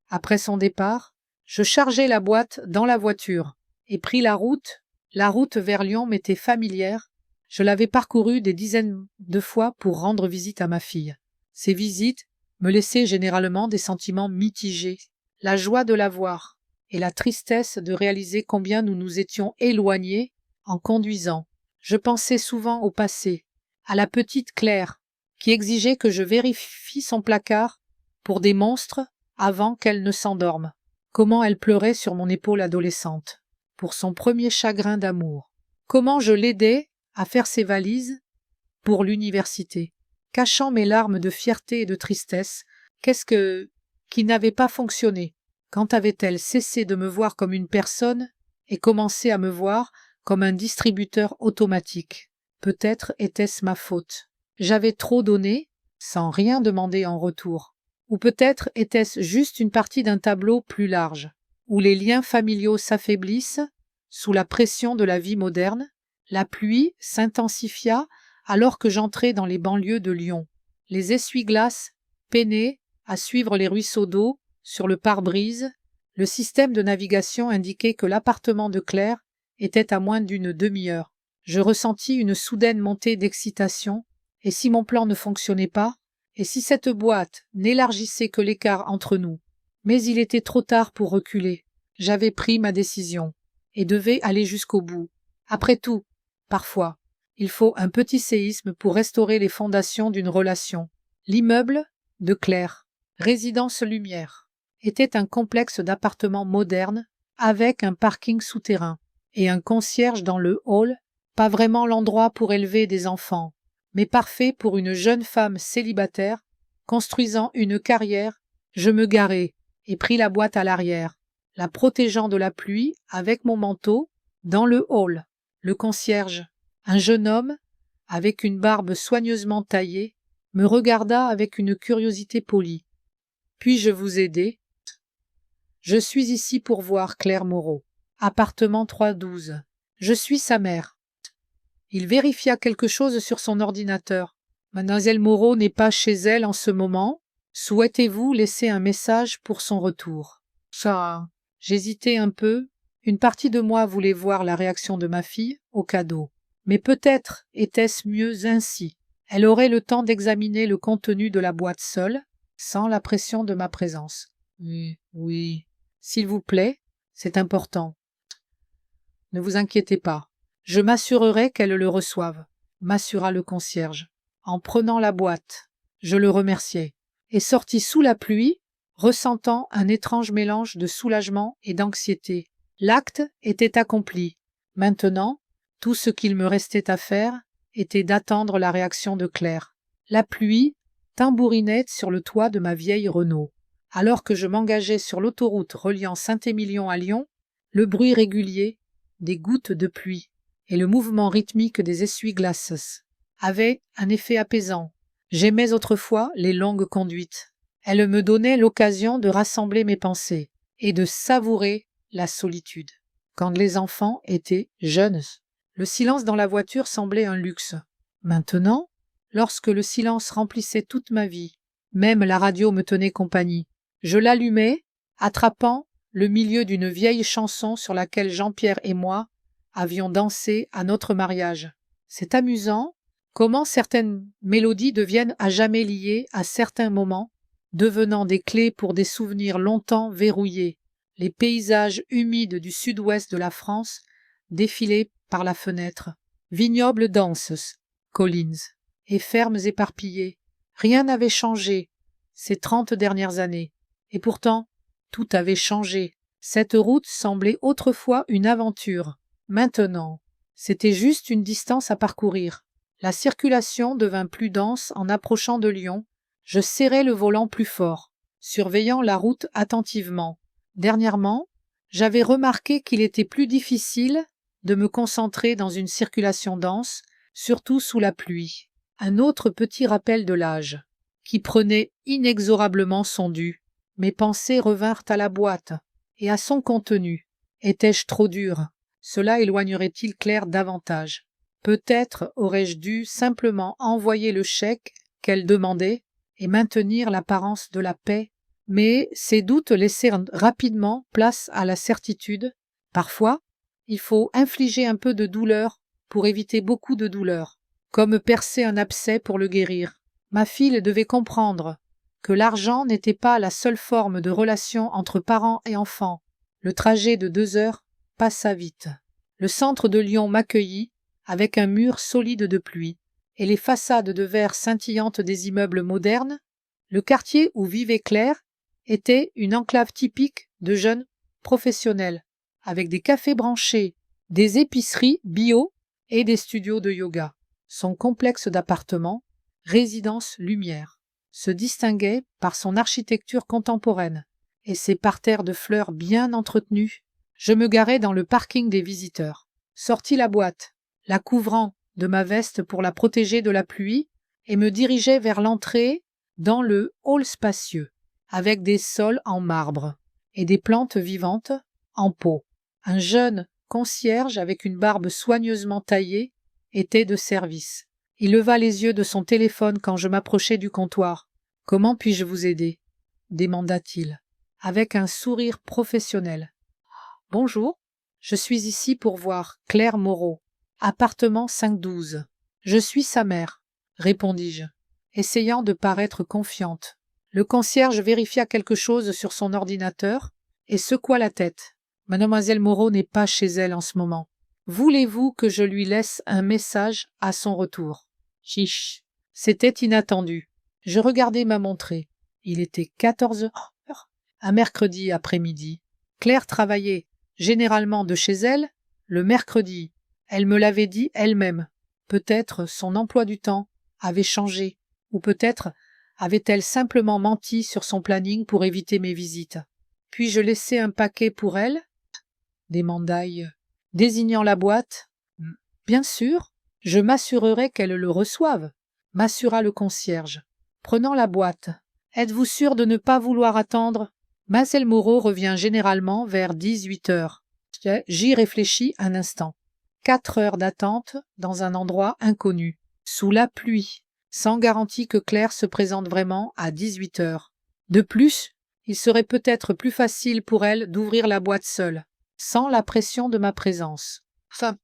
A: Après son départ, je chargeai la boîte dans la voiture et pris la route. La route vers Lyon m'était familière. Je l'avais parcourue des dizaines de fois pour rendre visite à ma fille. Ces visites me laissaient généralement des sentiments mitigés. La joie de la voir et la tristesse de réaliser combien nous nous étions éloignés en conduisant. Je pensais souvent au passé, à la petite Claire, qui exigeait que je vérifie son placard pour des monstres avant qu'elle ne s'endorme. Comment elle pleurait sur mon épaule adolescente, pour son premier chagrin d'amour. Comment je l'aidais à faire ses valises pour l'université, cachant mes larmes de fierté et de tristesse. Qu'est-ce qui n'avait pas fonctionné? Quand avait-elle cessé de me voir comme une personne et commencé à me voir comme un distributeur automatique? Peut-être était-ce ma faute. J'avais trop donné, sans rien demander en retour. Ou peut-être était-ce juste une partie d'un tableau plus large, où les liens familiaux s'affaiblissent sous la pression de la vie moderne. La pluie s'intensifia alors que j'entrais dans les banlieues de Lyon. Les essuie-glaces peinaient à suivre les ruisseaux d'eau sur le pare-brise. Le système de navigation indiquait que l'appartement de Claire était à moins d'une demi-heure. Je ressentis une soudaine montée d'excitation, et si mon plan ne fonctionnait pas, et si cette boîte n'élargissait que l'écart entre nous. Mais il était trop tard pour reculer. J'avais pris ma décision, et devais aller jusqu'au bout. Après tout, parfois, il faut un petit séisme pour restaurer les fondations d'une relation. L'immeuble de Claire, résidence Lumière, était un complexe d'appartements modernes avec un parking souterrain et un concierge dans le hall, pas vraiment l'endroit pour élever des enfants, mais parfait pour une jeune femme célibataire construisant une carrière. Je me garai et pris la boîte à l'arrière, la protégeant de la pluie avec mon manteau dans le hall. Le concierge, un jeune homme avec une barbe soigneusement taillée, me regarda avec une curiosité polie. « Puis-je vous aider ? » « Je suis ici pour voir Claire Moreau. Appartement 312. Je suis sa mère. » Il vérifia quelque chose sur son ordinateur. « Mademoiselle Moreau n'est pas chez elle en ce moment. Souhaitez-vous laisser un message pour son retour ?» Ça. J'hésitais un peu. Une partie de moi voulait voir la réaction de ma fille au cadeau. Mais peut-être était-ce mieux ainsi. Elle aurait le temps d'examiner le contenu de la boîte seule, sans la pression de ma présence. « Oui. S'il vous plaît, c'est important. » « Ne vous inquiétez pas. Je m'assurerai qu'elle le reçoive, » m'assura le concierge. En prenant la boîte, je le remerciai, et sortis sous la pluie, ressentant un étrange mélange de soulagement et d'anxiété. L'acte était accompli. Maintenant, tout ce qu'il me restait à faire était d'attendre la réaction de Claire. La pluie tambourinait sur le toit de ma vieille Renault. Alors que je m'engageais sur l'autoroute reliant Saint-Émilion à Lyon, le bruit régulier des gouttes de pluie et le mouvement rythmique des essuie-glaces avaient un effet apaisant. J'aimais autrefois les longues conduites. Elles me donnaient l'occasion de rassembler mes pensées et de savourer la solitude. Quand les enfants étaient jeunes, le silence dans la voiture semblait un luxe. Maintenant, lorsque le silence remplissait toute ma vie, même la radio me tenait compagnie. Je l'allumai, attrapant le milieu d'une vieille chanson sur laquelle Jean-Pierre et moi avions dansé à notre mariage. C'est amusant comment certaines mélodies deviennent à jamais liées à certains moments, devenant des clés pour des souvenirs longtemps verrouillés. Les paysages humides du sud-ouest de la France défilaient par la fenêtre. Vignobles denses, collines et fermes éparpillées. Rien n'avait changé ces 30 dernières années. Et pourtant, tout avait changé. Cette route semblait autrefois une aventure. Maintenant, c'était juste une distance à parcourir. La circulation devint plus dense en approchant de Lyon. Je serrai le volant plus fort, surveillant la route attentivement. Dernièrement, j'avais remarqué qu'il était plus difficile de me concentrer dans une circulation dense, surtout sous la pluie. Un autre petit rappel de l'âge, qui prenait inexorablement son dû. Mes pensées revinrent à la boîte et à son contenu. Étais-je trop dur ? Cela éloignerait-il Claire davantage ? Peut-être aurais-je dû simplement envoyer le chèque qu'elle demandait et maintenir l'apparence de la paix. Mais ces doutes laissèrent rapidement place à la certitude. Parfois, il faut infliger un peu de douleur pour éviter beaucoup de douleur, comme percer un abcès pour le guérir. Ma fille devait comprendre que l'argent n'était pas la seule forme de relation entre parents et enfants. Le trajet de 2 heures passa vite. Le centre de Lyon m'accueillit avec un mur solide de pluie et les façades de verre scintillantes des immeubles modernes. Le quartier où vivait Claire était une enclave typique de jeunes professionnels, avec des cafés branchés, des épiceries bio et des studios de yoga. Son complexe d'appartements, résidence Lumière, se distinguait par son architecture contemporaine et ses parterres de fleurs bien entretenus. Je me garai dans le parking des visiteurs, sortis la boîte, la couvrant de ma veste pour la protéger de la pluie, et me dirigeai vers l'entrée dans le hall spacieux, avec des sols en marbre et des plantes vivantes en pot. Un jeune concierge avec une barbe soigneusement taillée était de service. Il leva les yeux de son téléphone quand je m'approchai du comptoir. « Comment puis-je vous aider ?» demanda-t-il, avec un sourire professionnel. « Bonjour, je suis ici pour voir Claire Moreau, appartement 512. Je suis sa mère, » répondis-je, essayant de paraître confiante. Le concierge vérifia quelque chose sur son ordinateur et secoua la tête. « Mademoiselle Moreau n'est pas chez elle en ce moment. Voulez-vous que je lui laisse un message à son retour ?» Chiche. C'était inattendu. Je regardai ma montrée. Il était 14 heures. Un mercredi après-midi. Claire travaillait généralement de chez elle le mercredi. Elle me l'avait dit elle-même. Peut-être son emploi du temps avait changé, ou peut-être avait-elle simplement menti sur son planning pour éviter mes visites. Puis-je laisser un paquet pour elle ? Demandai-je, désignant la boîte. Bien sûr, je m'assurerai qu'elle le reçoive, m'assura le concierge. Prenant la boîte. Êtes-vous sûr de ne pas vouloir attendre ? Mademoiselle Moreau revient généralement vers 18 heures. J'y réfléchis un instant. 4 heures d'attente dans un endroit inconnu, sous la pluie, sans garantie que Claire se présente vraiment à 18 heures. De plus, il serait peut-être plus facile pour elle d'ouvrir la boîte seule, sans la pression de ma présence. Enfin,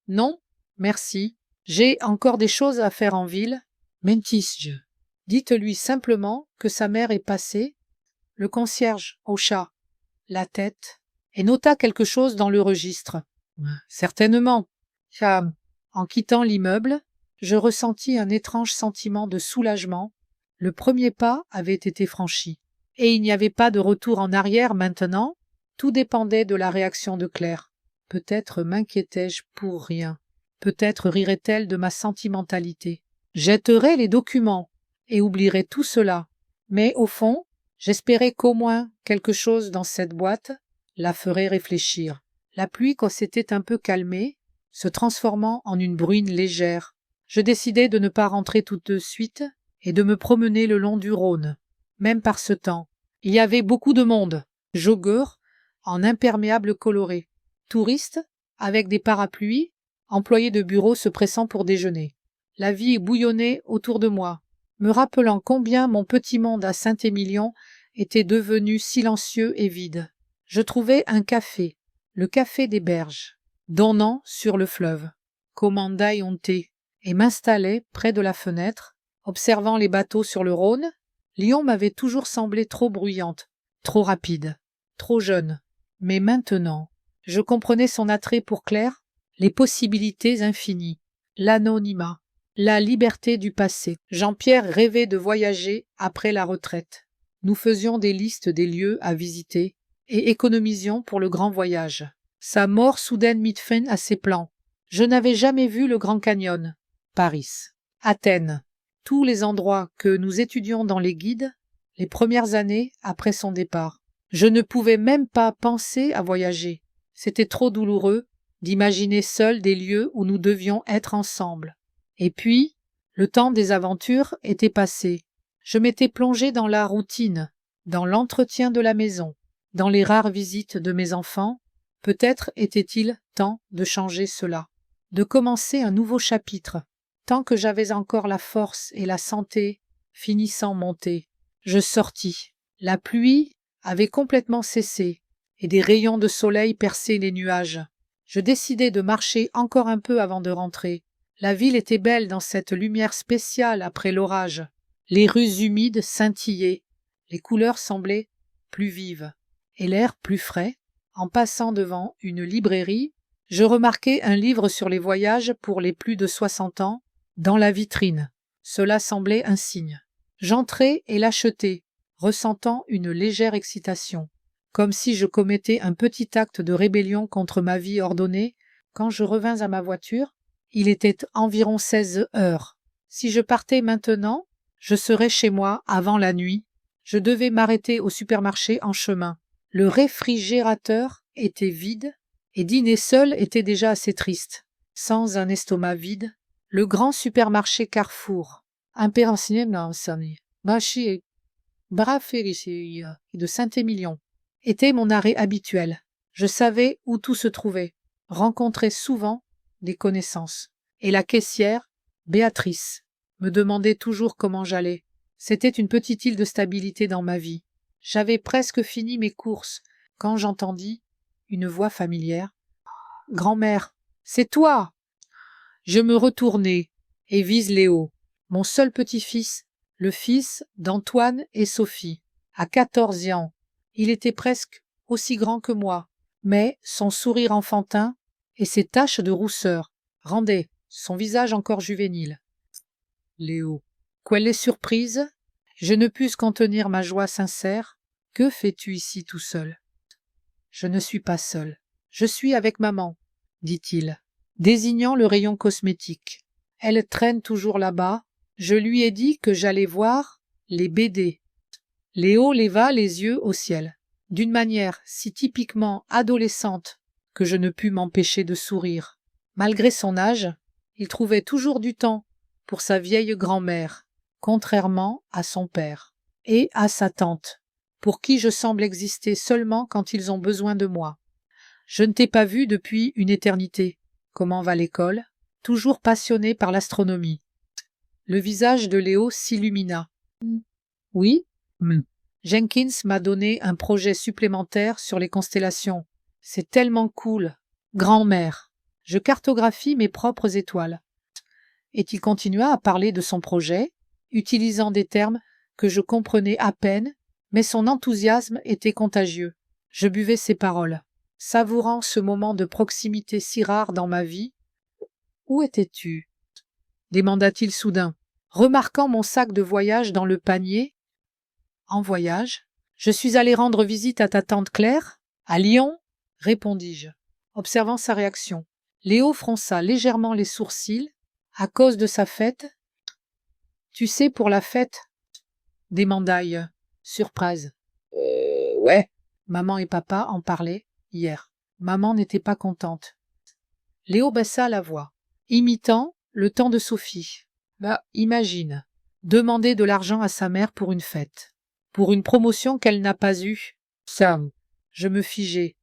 A: non, merci. J'ai encore des choses à faire en ville. Mentis-je. Dites-lui simplement que sa mère est passée. Le concierge hocha la tête et nota quelque chose dans le registre. Certainement. En quittant l'immeuble, je ressentis un étrange sentiment de soulagement. Le premier pas avait été franchi, et il n'y avait pas de retour en arrière maintenant. Tout dépendait de la réaction de Claire. Peut-être m'inquiétais-je pour rien. Peut-être rirait-elle de ma sentimentalité. Jetterais les documents et oublierais tout cela. Mais au fond, j'espérais qu'au moins quelque chose dans cette boîte la ferait réfléchir. La pluie s'était un peu calmée, se transformant en une bruine légère. Je décidai de ne pas rentrer tout de suite et de me promener le long du Rhône. Même par ce temps, il y avait beaucoup de monde, joggeurs en imperméable coloré, touristes avec des parapluies, employés de bureau se pressant pour déjeuner. La vie bouillonnait autour de moi, me rappelant combien mon petit monde à Saint-Émilion était devenu silencieux et vide. Je trouvai un café, le café des Berges, donnant sur le fleuve. Commandai un thé et m'installai près de la fenêtre, observant les bateaux sur le Rhône. Lyon m'avait toujours semblé trop bruyante, trop rapide, trop jeune. Mais maintenant, je comprenais son attrait pour Claire, les possibilités infinies, l'anonymat, la liberté du passé. Jean-Pierre rêvait de voyager après la retraite. Nous faisions des listes des lieux à visiter et économisions pour le grand voyage. Sa mort soudaine mit fin à ses plans. Je n'avais jamais vu le Grand Canyon, Paris, Athènes, tous les endroits que nous étudions dans les guides les premières années après son départ. Je ne pouvais même pas penser à voyager. C'était trop douloureux d'imaginer seul des lieux où nous devions être ensemble. Et puis, le temps des aventures était passé. Je m'étais plongé dans la routine, dans l'entretien de la maison, dans les rares visites de mes enfants. Peut-être était-il temps de changer cela, de commencer un nouveau chapitre. Tant que j'avais encore la force et la santé finissant monter, je sortis. La pluie avait complètement cessé et des rayons de soleil perçaient les nuages. Je décidai de marcher encore un peu avant de rentrer. La ville était belle dans cette lumière spéciale après l'orage. Les rues humides scintillaient, les couleurs semblaient plus vives et l'air plus frais. En passant devant une librairie, je remarquai un livre sur les voyages pour les plus de 60 ans dans la vitrine. Cela semblait un signe. J'entrai et l'achetai, ressentant une légère excitation, comme si je commettais un petit acte de rébellion contre ma vie ordonnée. Quand je revins à ma voiture, il était environ 16 heures. Si je partais maintenant, je serais chez moi avant la nuit. Je devais m'arrêter au supermarché en chemin. Le réfrigérateur était vide et dîner seul était déjà assez triste. Sans un estomac vide, le grand supermarché Carrefour, de Saint-Émilion, était mon arrêt habituel. Je savais où tout se trouvait, rencontrais souvent des connaissances. Et la caissière Béatrice me demandait toujours comment j'allais. C'était une petite île de stabilité dans ma vie. J'avais presque fini mes courses quand j'entendis une voix familière. Grand-mère, c'est toi! Je me retournai et vis Léo, mon seul petit-fils, le fils d'Antoine et Sophie. À 14 ans, il était presque aussi grand que moi, mais son sourire enfantin et ses taches de rousseur rendaient son visage encore juvénile. Léo, quelle est surprise! Je ne pus contenir ma joie sincère. Que fais-tu ici tout seul? Je ne suis pas seul. Je suis avec maman, dit-il, désignant le rayon cosmétique. Elle traîne toujours là-bas. Je lui ai dit que j'allais voir les BD. Léo leva les yeux au ciel, d'une manière si typiquement adolescente que je ne pus m'empêcher de sourire. Malgré son âge, il trouvait toujours du temps pour sa vieille grand-mère, contrairement à son père, et à sa tante, pour qui je semble exister seulement quand ils ont besoin de moi. Je ne t'ai pas vu depuis une éternité. Comment va l'école? Toujours passionné par l'astronomie. Le visage de Léo s'illumina. Oui? Jenkins m'a donné un projet supplémentaire sur les constellations. C'est tellement cool. Grand-mère, je cartographie mes propres étoiles. Et il continua à parler de son projet, utilisant des termes que je comprenais à peine, mais son enthousiasme était contagieux. Je buvais ses paroles, savourant ce moment de proximité si rare dans ma vie. « Où étais-tu » demanda-t-il soudain, remarquant mon sac de voyage dans le panier. « En voyage? Je suis allé rendre visite à ta tante Claire, à Lyon, répondis-je, observant sa réaction. Léo fronça légèrement les sourcils. À cause de sa fête? Tu sais, pour la fête? Demanda-je, surprise. Ouais. Maman et papa en parlaient hier. Maman n'était pas contente. Léo baissa la voix, imitant le ton de Sophie. Bah, imagine, demander de l'argent à sa mère pour une fête, pour une promotion qu'elle n'a pas eue. Sam. Je me figeai.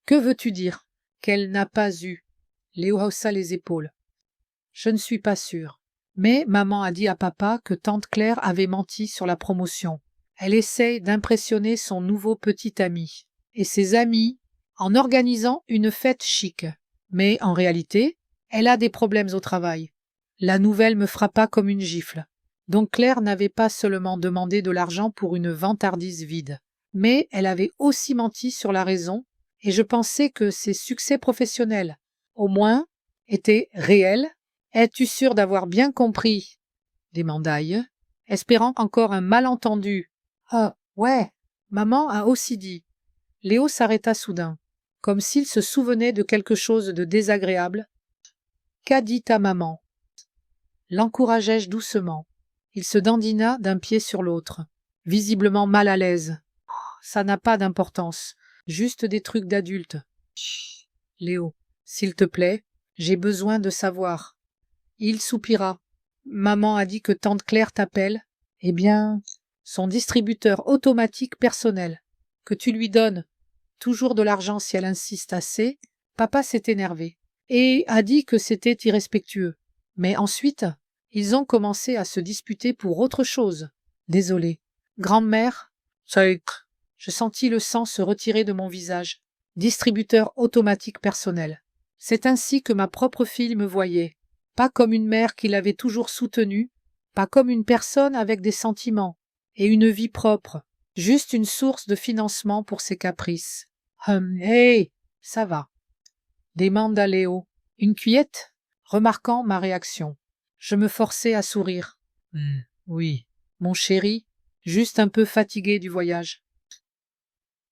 A: Que veux-tu dire? Qu'elle n'a pas eue? Léo haussa les épaules. Je ne suis pas sûre. Mais maman a dit à papa que tante Claire avait menti sur la promotion. Elle essaye d'impressionner son nouveau petit ami et ses amis en organisant une fête chic. Mais en réalité, elle a des problèmes au travail. La nouvelle me frappa comme une gifle. Donc Claire n'avait pas seulement demandé de l'argent pour une vantardise vide, mais elle avait aussi menti sur la raison, et je pensais que ses succès professionnels, au moins, étaient réels. Es-tu sûr d'avoir bien compris? Demandai-je, espérant encore un malentendu. Ah, ouais, maman a aussi dit. Léo s'arrêta soudain, comme s'il se souvenait de quelque chose de désagréable. Qu'a dit ta maman? L'encourageai-je doucement. Il se dandina d'un pied sur l'autre, visiblement mal à l'aise. Ça n'a pas d'importance, juste des trucs d'adultes. Chut, Léo, s'il te plaît, j'ai besoin de savoir. Il soupira. Maman a dit que tante Claire t'appelle. Eh bien, son distributeur automatique personnel. Que tu lui donnes toujours de l'argent si elle insiste assez. Papa s'est énervé et a dit que c'était irrespectueux. Mais ensuite, ils ont commencé à se disputer pour autre chose. Désolé. Grand-mère, je sentis le sang se retirer de mon visage. Distributeur automatique personnel. C'est ainsi que ma propre fille me voyait. Pas comme une mère qui l'avait toujours soutenue, pas comme une personne avec des sentiments et une vie propre, juste une source de financement pour ses caprices. Hey, ça va. Demanda Léo. Une cuillette? Remarquant ma réaction. Je me forçai à sourire. Oui, mon chéri, juste un peu fatigué du voyage.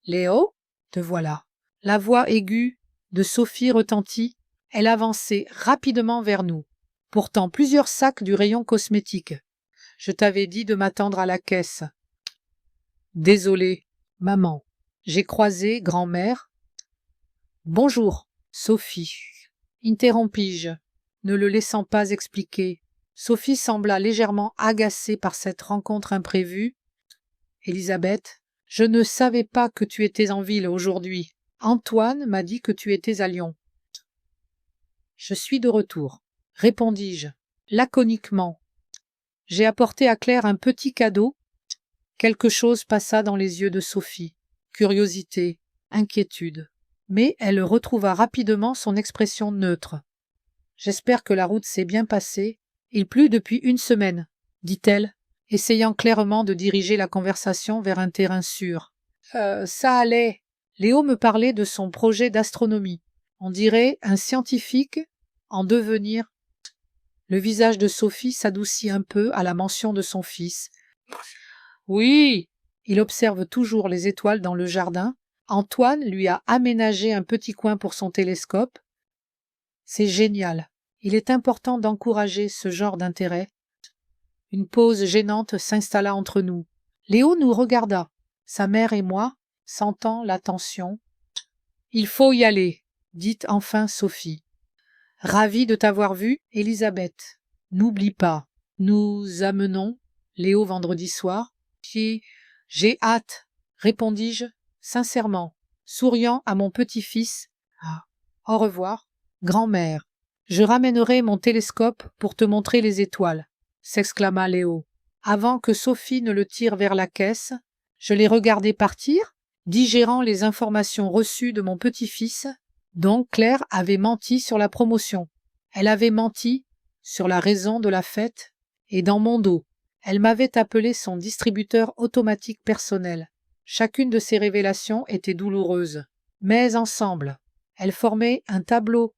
A: Léo, te voilà. La voix aiguë de Sophie retentit. Elle avançait rapidement vers nous, portant plusieurs sacs du rayon cosmétique. Je t'avais dit de m'attendre à la caisse. Désolé, maman. J'ai croisé grand-mère. Bonjour, Sophie. Interrompis-je, ne le laissant pas expliquer. Sophie sembla légèrement agacée par cette rencontre imprévue. Élisabeth, je ne savais pas que tu étais en ville aujourd'hui. Antoine m'a dit que tu étais à Lyon. Je suis de retour, répondis-je, Laconiquement. J'ai apporté à Claire un petit cadeau. Quelque chose passa dans les yeux de Sophie. Curiosité, inquiétude. Mais elle retrouva rapidement son expression neutre. J'espère que la route s'est bien passée. Il pleut depuis une semaine, dit-elle, essayant clairement de diriger la conversation vers un terrain sûr. Ça allait. Léo me parlait de son projet d'astronomie. On dirait un scientifique en devenir. Le visage de Sophie s'adoucit un peu à la mention de son fils. Oui, il observe toujours les étoiles dans le jardin. Antoine lui a aménagé un petit coin pour son télescope. C'est génial. Il est important d'encourager ce genre d'intérêt. Une pause gênante s'installa entre nous. Léo nous regarda, sa mère et moi, sentant la tension. Il faut y aller, dit enfin Sophie. Ravie de t'avoir vue, Elisabeth. N'oublie pas, nous amenons Léo vendredi soir. J'ai hâte, répondis-je sincèrement, souriant à mon petit-fils. Au revoir, grand-mère. Je ramènerai mon télescope pour te montrer les étoiles, s'exclama Léo. Avant que Sophie ne le tire vers la caisse, je l'ai regardé partir, digérant les informations reçues de mon petit-fils. Donc Claire avait menti sur la promotion. Elle avait menti sur la raison de la fête, et dans mon dos, elle m'avait appelé son distributeur automatique personnel. Chacune de ces révélations était douloureuse, mais ensemble, elles formaient un tableau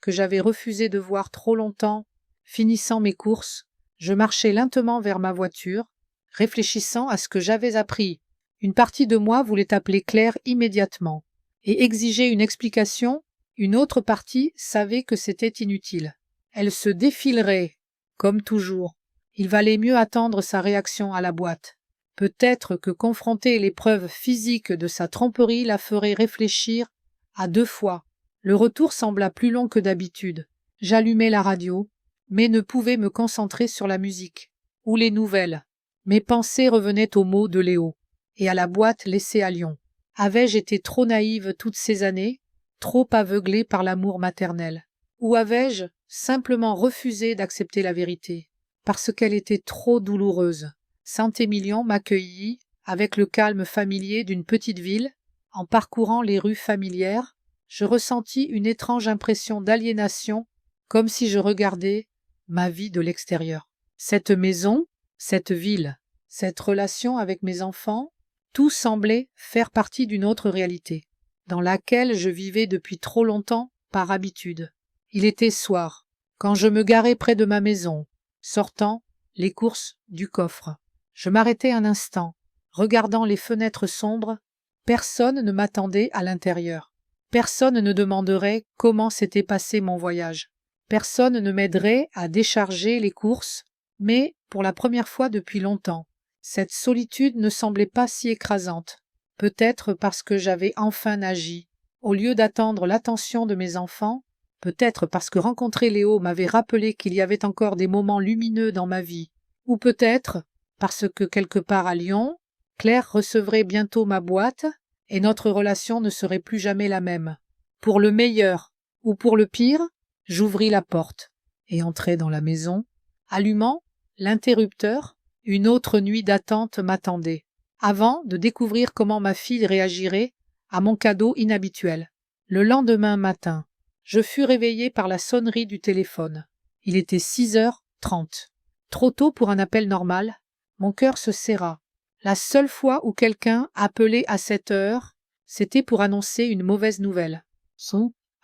A: que j'avais refusé de voir trop longtemps. Finissant mes courses, je marchais lentement vers ma voiture, réfléchissant à ce que j'avais appris. Une partie de moi voulait appeler Claire immédiatement et exiger une explication. Une autre partie savait que c'était inutile. Elle se défilerait, comme toujours. Il valait mieux attendre sa réaction à la boîte. Peut-être que confronter les preuves physiques de sa tromperie la ferait réfléchir à 2 fois. Le retour sembla plus long que d'habitude. J'allumai la radio, mais ne pouvais me concentrer sur la musique ou les nouvelles. Mes pensées revenaient aux mots de Léo et à la boîte laissée à Lyon. Avais-je été trop naïve toutes ces années, trop aveuglée par l'amour maternel? Ou avais-je simplement refusé d'accepter la vérité, parce qu'elle était trop douloureuse? Saint-Émilion m'accueillit avec le calme familier d'une petite ville. En parcourant les rues familières, je ressentis une étrange impression d'aliénation, comme si je regardais ma vie de l'extérieur. Cette maison, cette ville, cette relation avec mes enfants, tout semblait faire partie d'une autre réalité, dans laquelle je vivais depuis trop longtemps par habitude. Il était soir, quand je me garai près de ma maison, sortant les courses du coffre. Je m'arrêtai un instant, regardant les fenêtres sombres. Personne ne m'attendait à l'intérieur. Personne ne demanderait comment s'était passé mon voyage. Personne ne m'aiderait à décharger les courses, mais, pour la première fois depuis longtemps, cette solitude ne semblait pas si écrasante. Peut-être parce que j'avais enfin agi. Au lieu d'attendre l'attention de mes enfants, peut-être parce que rencontrer Léo m'avait rappelé qu'il y avait encore des moments lumineux dans ma vie, ou peut-être parce que quelque part à Lyon, Claire recevrait bientôt ma boîte et notre relation ne serait plus jamais la même. Pour le meilleur ou pour le pire, j'ouvris la porte et entrai dans la maison. Allumant l'interrupteur, une autre nuit d'attente m'attendait, avant de découvrir comment ma fille réagirait à mon cadeau inhabituel. Le lendemain matin, je fus réveillé par la sonnerie du téléphone. Il était 6h30. Trop tôt pour un appel normal, mon cœur se serra. La seule fois où quelqu'un appelait à cette heure, c'était pour annoncer une mauvaise nouvelle.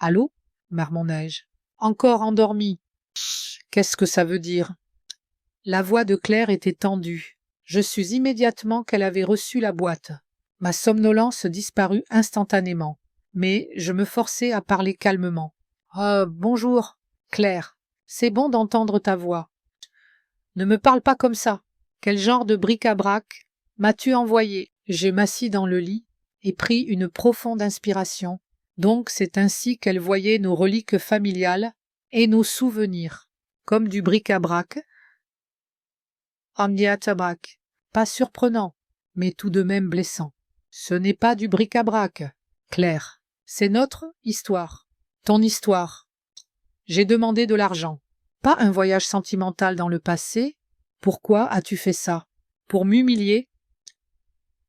A: Allô, marmonnai-je. Encore endormi. Qu'est-ce que ça veut dire? La voix de Claire était tendue. Je sus immédiatement qu'elle avait reçu la boîte. Ma somnolence disparut instantanément, mais je me forçai à parler calmement. Bonjour, Claire. C'est bon d'entendre ta voix. Ne me parle pas comme ça. Quel genre de bric-à-brac m'as-tu envoyé? Je m'assis dans le lit et pris une profonde inspiration. Donc c'est ainsi qu'elle voyait nos reliques familiales et nos souvenirs, comme du bric-à-brac. Amniatabrac. Pas surprenant, mais tout de même blessant. Ce n'est pas du bric-à-brac, Claire. C'est notre histoire. Ton histoire. J'ai demandé de l'argent. Pas un voyage sentimental dans le passé. Pourquoi as-tu fait ça? Pour m'humilier?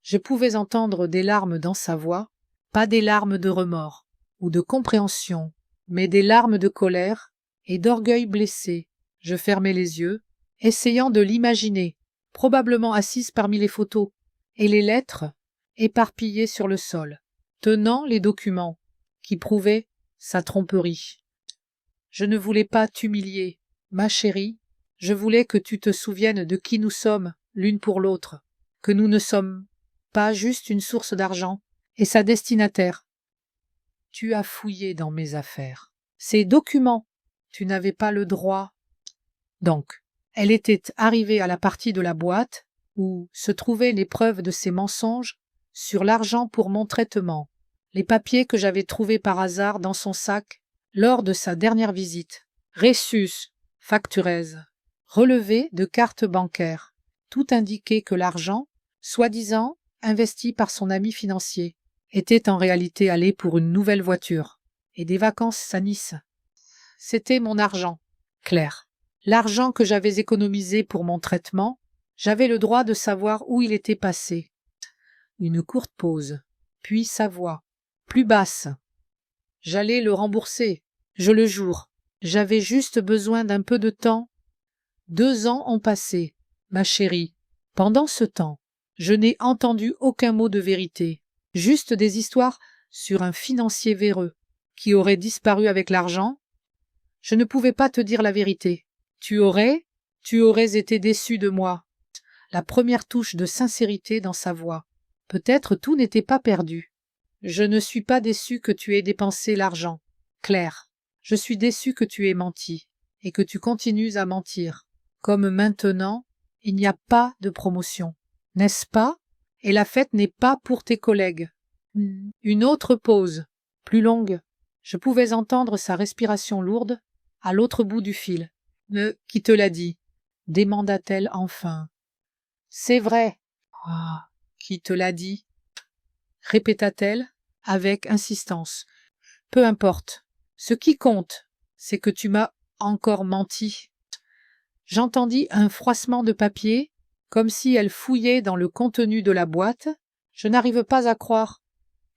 A: Je pouvais entendre des larmes dans sa voix, pas des larmes de remords ou de compréhension, mais des larmes de colère et d'orgueil blessé. Je fermai les yeux, essayant de l'imaginer, probablement assise parmi les photos et les lettres éparpillées sur le sol, tenant les documents qui prouvaient sa tromperie. Je ne voulais pas t'humilier, ma chérie, je voulais que tu te souviennes de qui nous sommes l'une pour l'autre, que nous ne sommes pas juste une source d'argent et sa destinataire. Tu as fouillé dans mes affaires. Ces documents, tu n'avais pas le droit. Donc, elle était arrivée à la partie de la boîte où se trouvaient les preuves de ses mensonges sur l'argent pour mon traitement, les papiers que j'avais trouvés par hasard dans son sac lors de sa dernière visite, reçus, facturez, relevés de cartes bancaires. Tout indiquait que l'argent, soi-disant investi par son ami financier, était en réalité allé pour une nouvelle voiture et des vacances à Nice. C'était mon argent, Claire. L'argent que j'avais économisé pour mon traitement, j'avais le droit de savoir où il était passé. Une courte pause, puis sa voix, plus basse. J'allais le rembourser, je le jure. J'avais juste besoin d'un peu de temps. 2 ans ont passé, ma chérie. Pendant ce temps, je n'ai entendu aucun mot de vérité, juste des histoires sur un financier véreux qui aurait disparu avec l'argent. Je ne pouvais pas te dire la vérité. Tu aurais été déçu de moi. La première touche de sincérité dans sa voix. Peut-être tout n'était pas perdu. Je ne suis pas déçu que tu aies dépensé l'argent, Claire. Je suis déçu que tu aies menti et que tu continues à mentir. Comme maintenant, il n'y a pas de promotion, n'est-ce pas? Et la fête n'est pas pour tes collègues. Une autre pause, plus longue. Je pouvais entendre sa respiration lourde à l'autre bout du fil. Qui te l'a dit? Demanda-t-elle enfin. C'est vrai. Ah, qui te l'a dit? Répéta-t-elle avec insistance. Peu importe. Ce qui compte, c'est que tu m'as encore menti. J'entendis un froissement de papier, comme si elle fouillait dans le contenu de la boîte. Je n'arrive pas à croire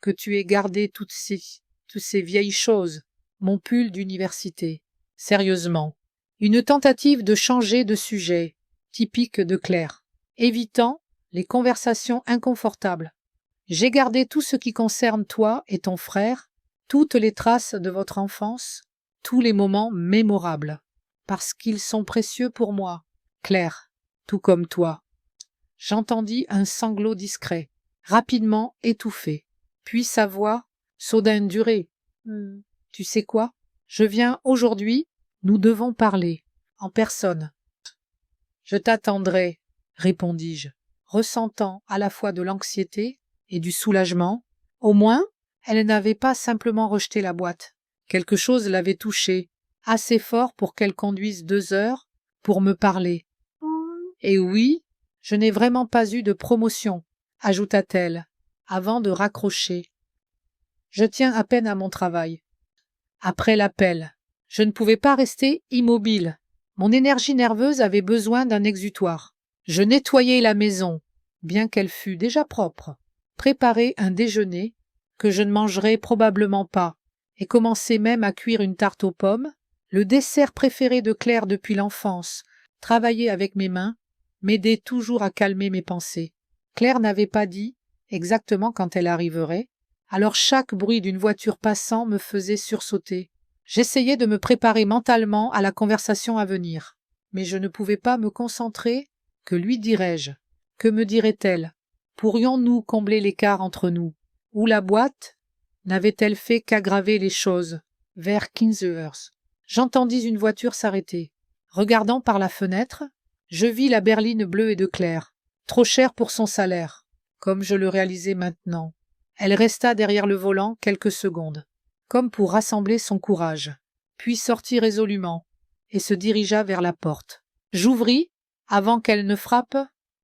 A: que tu aies gardé toutes ces vieilles choses, mon pull d'université. Sérieusement. Une tentative de changer de sujet, typique de Claire, évitant les conversations inconfortables. J'ai gardé tout ce qui concerne toi et ton frère, toutes les traces de votre enfance, tous les moments mémorables, parce qu'ils sont précieux pour moi, Claire, tout comme toi. J'entendis un sanglot discret, rapidement étouffé, puis sa voix, soudain durée. Tu sais quoi? Je viens aujourd'hui, nous devons parler, en personne. Je t'attendrai, répondis-je, ressentant à la fois de l'anxiété et du soulagement. Au moins, elle n'avait pas simplement rejeté la boîte. Quelque chose l'avait touchée, assez fort pour qu'elle conduise 2 heures pour me parler. Et oui, je n'ai vraiment pas eu de promotion, ajouta-t-elle, avant de raccrocher. Je tiens à peine à mon travail. Après l'appel, je ne pouvais pas rester immobile. Mon énergie nerveuse avait besoin d'un exutoire. Je nettoyai la maison, bien qu'elle fût déjà propre, préparai un déjeuner que je ne mangerais probablement pas, et commençai même à cuire une tarte aux pommes, le dessert préféré de Claire depuis l'enfance. Travailler avec mes mains m'aidait toujours à calmer mes pensées. Claire n'avait pas dit exactement quand elle arriverait, alors chaque bruit d'une voiture passant me faisait sursauter. J'essayais de me préparer mentalement à la conversation à venir, mais je ne pouvais pas me concentrer. Que lui dirais-je? Que me dirait-elle? Pourrions-nous combler l'écart entre nous? Ou la boîte n'avait-elle fait qu'aggraver les choses? Vers 15 heures, j'entendis une voiture s'arrêter. Regardant par la fenêtre, je vis la berline bleue et de Claire, trop chère pour son salaire, comme je le réalisais maintenant. Elle resta derrière le volant quelques secondes, comme pour rassembler son courage, puis sortit résolument et se dirigea vers la porte. J'ouvris, avant qu'elle ne frappe.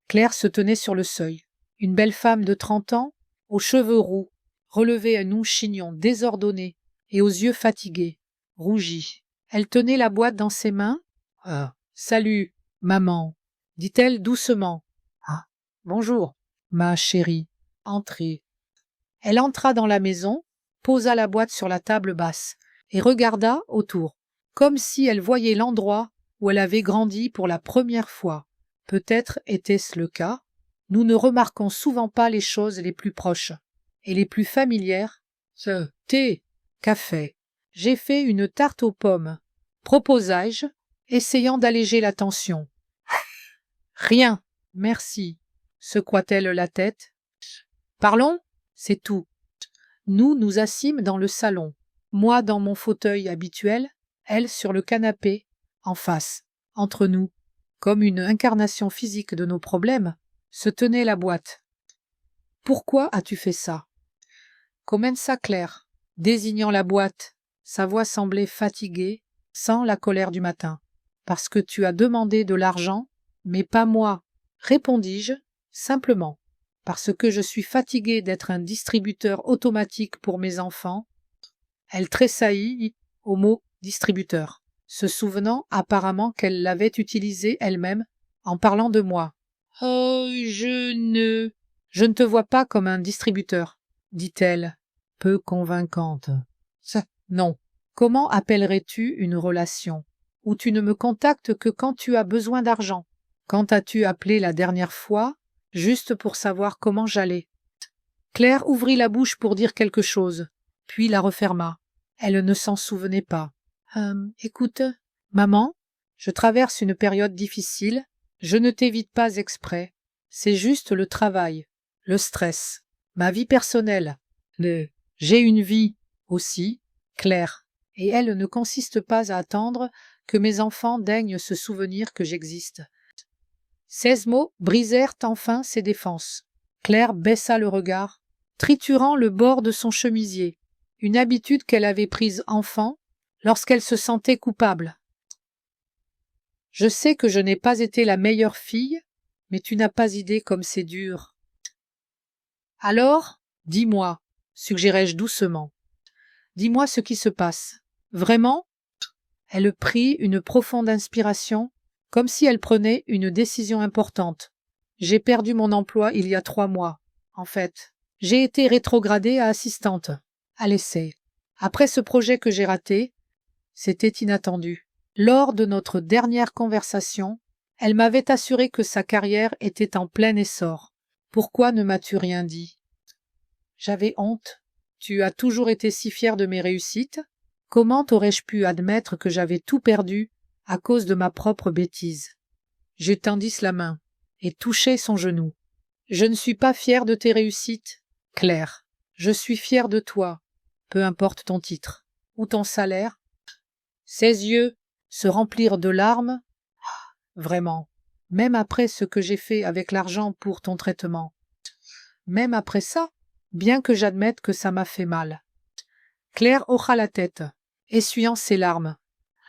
A: Claire se tenait sur le seuil. Une belle femme de 30 ans, aux cheveux roux, relevait un long chignon désordonné et aux yeux fatigués, rougis. Elle tenait la boîte dans ses mains Ah, salut, maman, dit-elle doucement. Ah, bonjour, ma chérie. Entrez. Elle entra dans la maison, posa la boîte sur la table basse et regarda autour, comme si elle voyait l'endroit où elle avait grandi pour la première fois. Peut-être était-ce le cas. Nous ne remarquons souvent pas les choses les plus proches et les plus familières. Thé, café. J'ai fait une tarte aux pommes, proposai-je, essayant d'alléger la tension. Rien, merci, secoua-t-elle la tête. Parlons, c'est tout. Nous nous assîmes dans le salon, moi dans mon fauteuil habituel, elle sur le canapé, en face, entre nous. Comme une incarnation physique de nos problèmes, se tenait la boîte. Pourquoi as-tu fait ça? Commença Claire, désignant la boîte. Sa voix semblait fatiguée, sans la colère du matin. Parce que tu as demandé de l'argent, mais pas moi, répondis-je, simplement. Parce que je suis fatiguée d'être un distributeur automatique pour mes enfants. Elle tressaillit au mot distributeur, se souvenant apparemment qu'elle l'avait utilisé elle-même en parlant de moi. Oh, je ne te vois pas comme un distributeur, dit-elle, peu convaincante. Ça, non. Comment appellerais-tu une relation où tu ne me contactes que quand tu as besoin d'argent? Quand as-tu appelé la dernière fois, juste pour savoir comment j'allais? Claire ouvrit la bouche pour dire quelque chose, puis la referma. Elle ne s'en souvenait pas. Écoute, maman, je traverse une période difficile. Je ne t'évite pas exprès. C'est juste le travail, le stress, ma vie personnelle. J'ai une vie aussi, Claire, et elle ne consiste pas à attendre que mes enfants daignent se souvenir que j'existe. 16 mots brisèrent enfin ses défenses. Claire baissa le regard, triturant le bord de son chemisier, une habitude qu'elle avait prise enfant lorsqu'elle se sentait coupable. Je sais que je n'ai pas été la meilleure fille, mais tu n'as pas idée comme c'est dur. Alors, dis-moi, suggérai-je doucement. Dis-moi ce qui se passe. Vraiment? Elle prit une profonde inspiration, comme si elle prenait une décision importante. J'ai perdu mon emploi il y a 3 mois. En fait, j'ai été rétrogradée à assistante, à l'essai. Après ce projet que j'ai raté, c'était inattendu. Lors de notre dernière conversation, elle m'avait assuré que sa carrière était en plein essor. Pourquoi ne m'as-tu rien dit? J'avais honte. Tu as toujours été si fière de mes réussites. Comment aurais-je pu admettre que j'avais tout perdu à cause de ma propre bêtise? Je tendis la main et touchai son genou. Je ne suis pas fière de tes réussites, Claire. Je suis fière de toi, peu importe ton titre ou ton salaire. Ses yeux se remplirent de larmes. Vraiment, même après ce que j'ai fait avec l'argent pour ton traitement. Même après ça, bien que j'admette que ça m'a fait mal. Claire hocha la tête, essuyant ses larmes.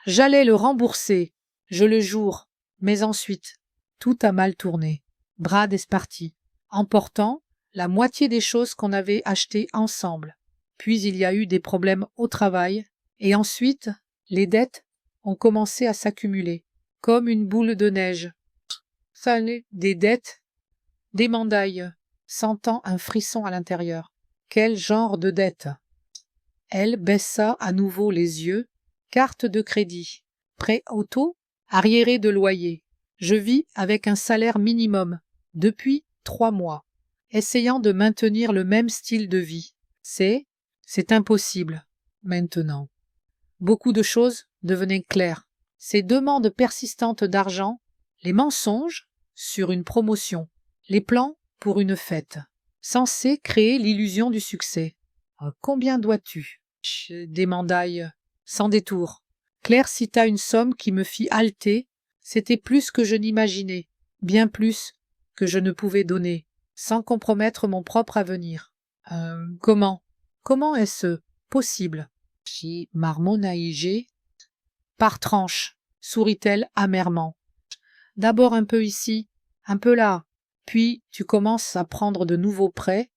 A: J'allais le rembourser, je le jure, mais ensuite, tout a mal tourné. Brad est parti, emportant la moitié des choses qu'on avait achetées ensemble. Puis il y a eu des problèmes au travail, et ensuite, les dettes ont commencé à s'accumuler, comme une boule de neige. Ça n'est des dettes, démandaille, sentant un frisson à l'intérieur. Quel genre de dette? Elle baissa à nouveau les yeux. Carte de crédit, prêt auto, arriéré de loyer. Je vis avec un salaire minimum depuis 3 mois, essayant de maintenir le même style de vie. C'est impossible, maintenant. Beaucoup de choses devenaient claires. Ces demandes persistantes d'argent, les mensonges sur une promotion, les plans pour une fête, censés créer l'illusion du succès. Combien dois-tu? Demandai-je, sans détour. Claire cita une somme qui me fit halter. C'était plus que je n'imaginais, bien plus que je ne pouvais donner, sans compromettre mon propre avenir. Comment est-ce possible? J'y marmonnaai-je. Par tranche, sourit-elle amèrement. D'abord un peu ici, un peu là, puis tu commences à prendre de nouveaux prêts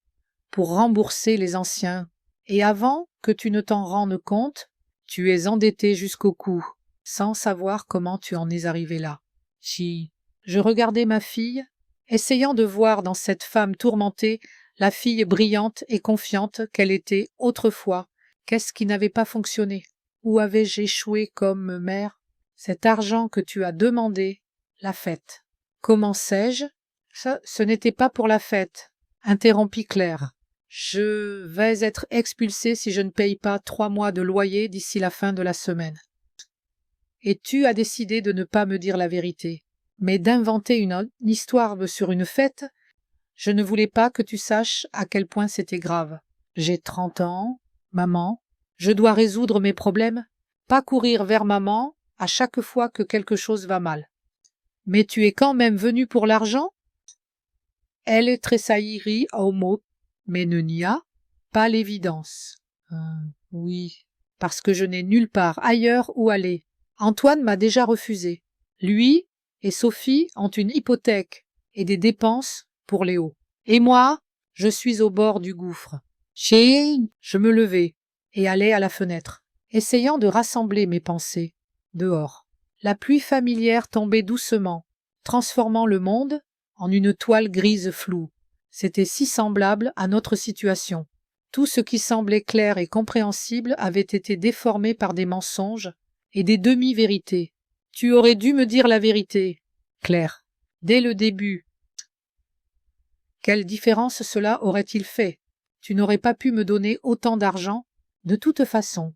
A: pour rembourser les anciens. Et avant que tu ne t'en rendes compte, tu es endetté jusqu'au cou. sans savoir comment tu en es arrivé là. Je regardais ma fille, essayant de voir dans cette femme tourmentée la fille brillante et confiante qu'elle était autrefois. Qu'est-ce qui n'avait pas fonctionné? Où avais-je échoué comme mère? Cet argent que tu as demandé, la fête. Comment sais-je? Ça, ce n'était pas pour la fête, interrompit Claire. Je vais être expulsée si je ne paye pas 3 mois de loyer d'ici la fin de la semaine. Et tu as décidé de ne pas me dire la vérité, mais d'inventer une histoire sur une fête. Je ne voulais pas que tu saches à quel point c'était grave. J'ai 30 ans, maman, je dois résoudre mes problèmes, pas courir vers maman à chaque fois que quelque chose va mal. Mais tu es quand même venue pour l'argent? Elle tressaillit au mot, mais ne nia pas l'évidence. Oui, parce que je n'ai nulle part ailleurs où aller. Antoine m'a déjà refusé. Lui et Sophie ont une hypothèque et des dépenses pour Léo. Et moi, je suis au bord du gouffre. Je me levai et allai à la fenêtre, essayant de rassembler mes pensées. Dehors, la pluie familière tombait doucement, transformant le monde en une toile grise floue. C'était si semblable à notre situation. Tout ce qui semblait clair et compréhensible avait été déformé par des mensonges et des demi-vérités. Tu aurais dû me dire la vérité, Claire, dès le début. Quelle différence cela aurait-il fait? Tu n'aurais pas pu me donner autant d'argent, de toute façon.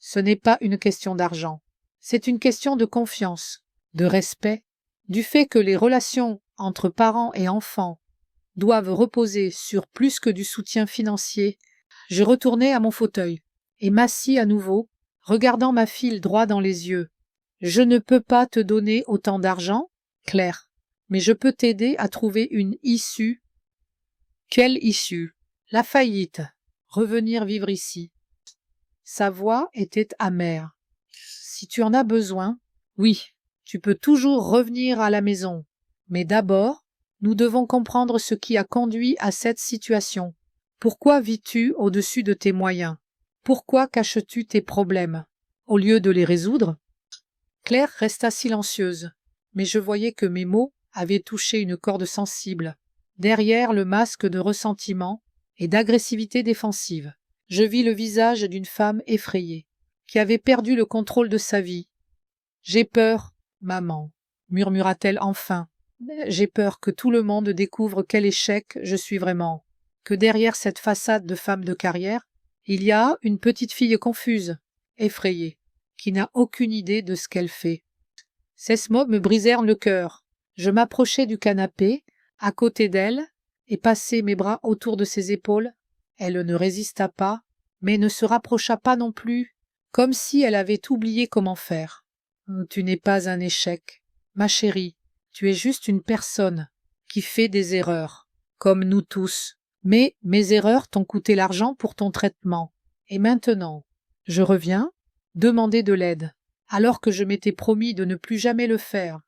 A: Ce n'est pas une question d'argent, c'est une question de confiance, de respect, du fait que les relations entre parents et enfants doivent reposer sur plus que du soutien financier. Je retournai à mon fauteuil et m'assis à nouveau, regardant ma fille droit dans les yeux. Je ne peux pas te donner autant d'argent, Claire, mais je peux t'aider à trouver une issue. Quelle issue? La faillite. Revenir vivre ici. Sa voix était amère. Si tu en as besoin, oui, tu peux toujours revenir à la maison. Mais d'abord, nous devons comprendre ce qui a conduit à cette situation. Pourquoi vis-tu au-dessus de tes moyens? Pourquoi caches-tu tes problèmes? Au lieu de les résoudre? Claire resta silencieuse, mais je voyais que mes mots avaient touché une corde sensible, derrière le masque de ressentiment et d'agressivité défensive. Je vis le visage d'une femme effrayée, qui avait perdu le contrôle de sa vie. « J'ai peur, maman, » murmura-t-elle enfin. « J'ai peur que tout le monde découvre quel échec je suis vraiment, que derrière cette façade de femme de carrière, il y a une petite fille confuse, effrayée, qui n'a aucune idée de ce qu'elle fait. » Ces mots me brisèrent le cœur. Je m'approchai du canapé, à côté d'elle, et passai mes bras autour de ses épaules. Elle ne résista pas, mais ne se rapprocha pas non plus, comme si elle avait oublié comment faire. « Tu n'es pas un échec, ma chérie, tu es juste une personne qui fait des erreurs, comme nous tous. Mais mes erreurs t'ont coûté l'argent pour ton traitement. Et maintenant, je reviens demander de l'aide, alors que je m'étais promis de ne plus jamais le faire. »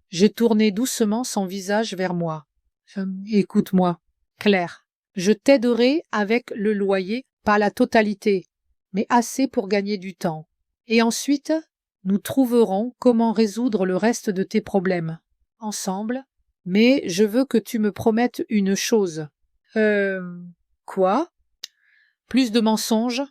A: J'ai tourné doucement son visage vers moi. « Écoute-moi, Claire, je t'aiderai avec le loyer, pas la totalité, mais assez pour gagner du temps. Et ensuite, nous trouverons comment résoudre le reste de tes problèmes, ensemble, mais je veux que tu me promettes une chose. » Quoi? Plus de mensonges,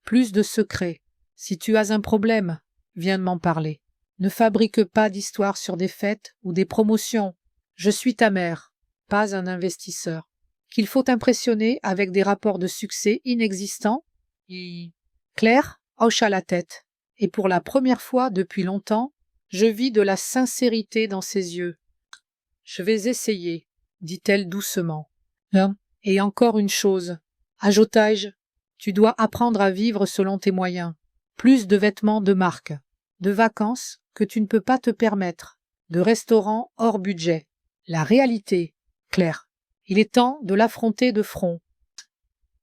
A: plus de secrets. Si tu as un problème, viens de m'en parler. Ne fabrique pas d'histoires sur des fêtes ou des promotions. Je suis ta mère, pas un investisseur, qu'il faut impressionner avec des rapports de succès inexistants. Claire hocha la tête, et pour la première fois depuis longtemps, je vis de la sincérité dans ses yeux. « Je vais essayer, » dit-elle doucement. « Et encore une chose, ajoutai-je, tu dois apprendre à vivre selon tes moyens. Plus de vêtements de marque, de vacances que tu ne peux pas te permettre, de restaurants hors budget. La réalité, Claire, il est temps de l'affronter de front. »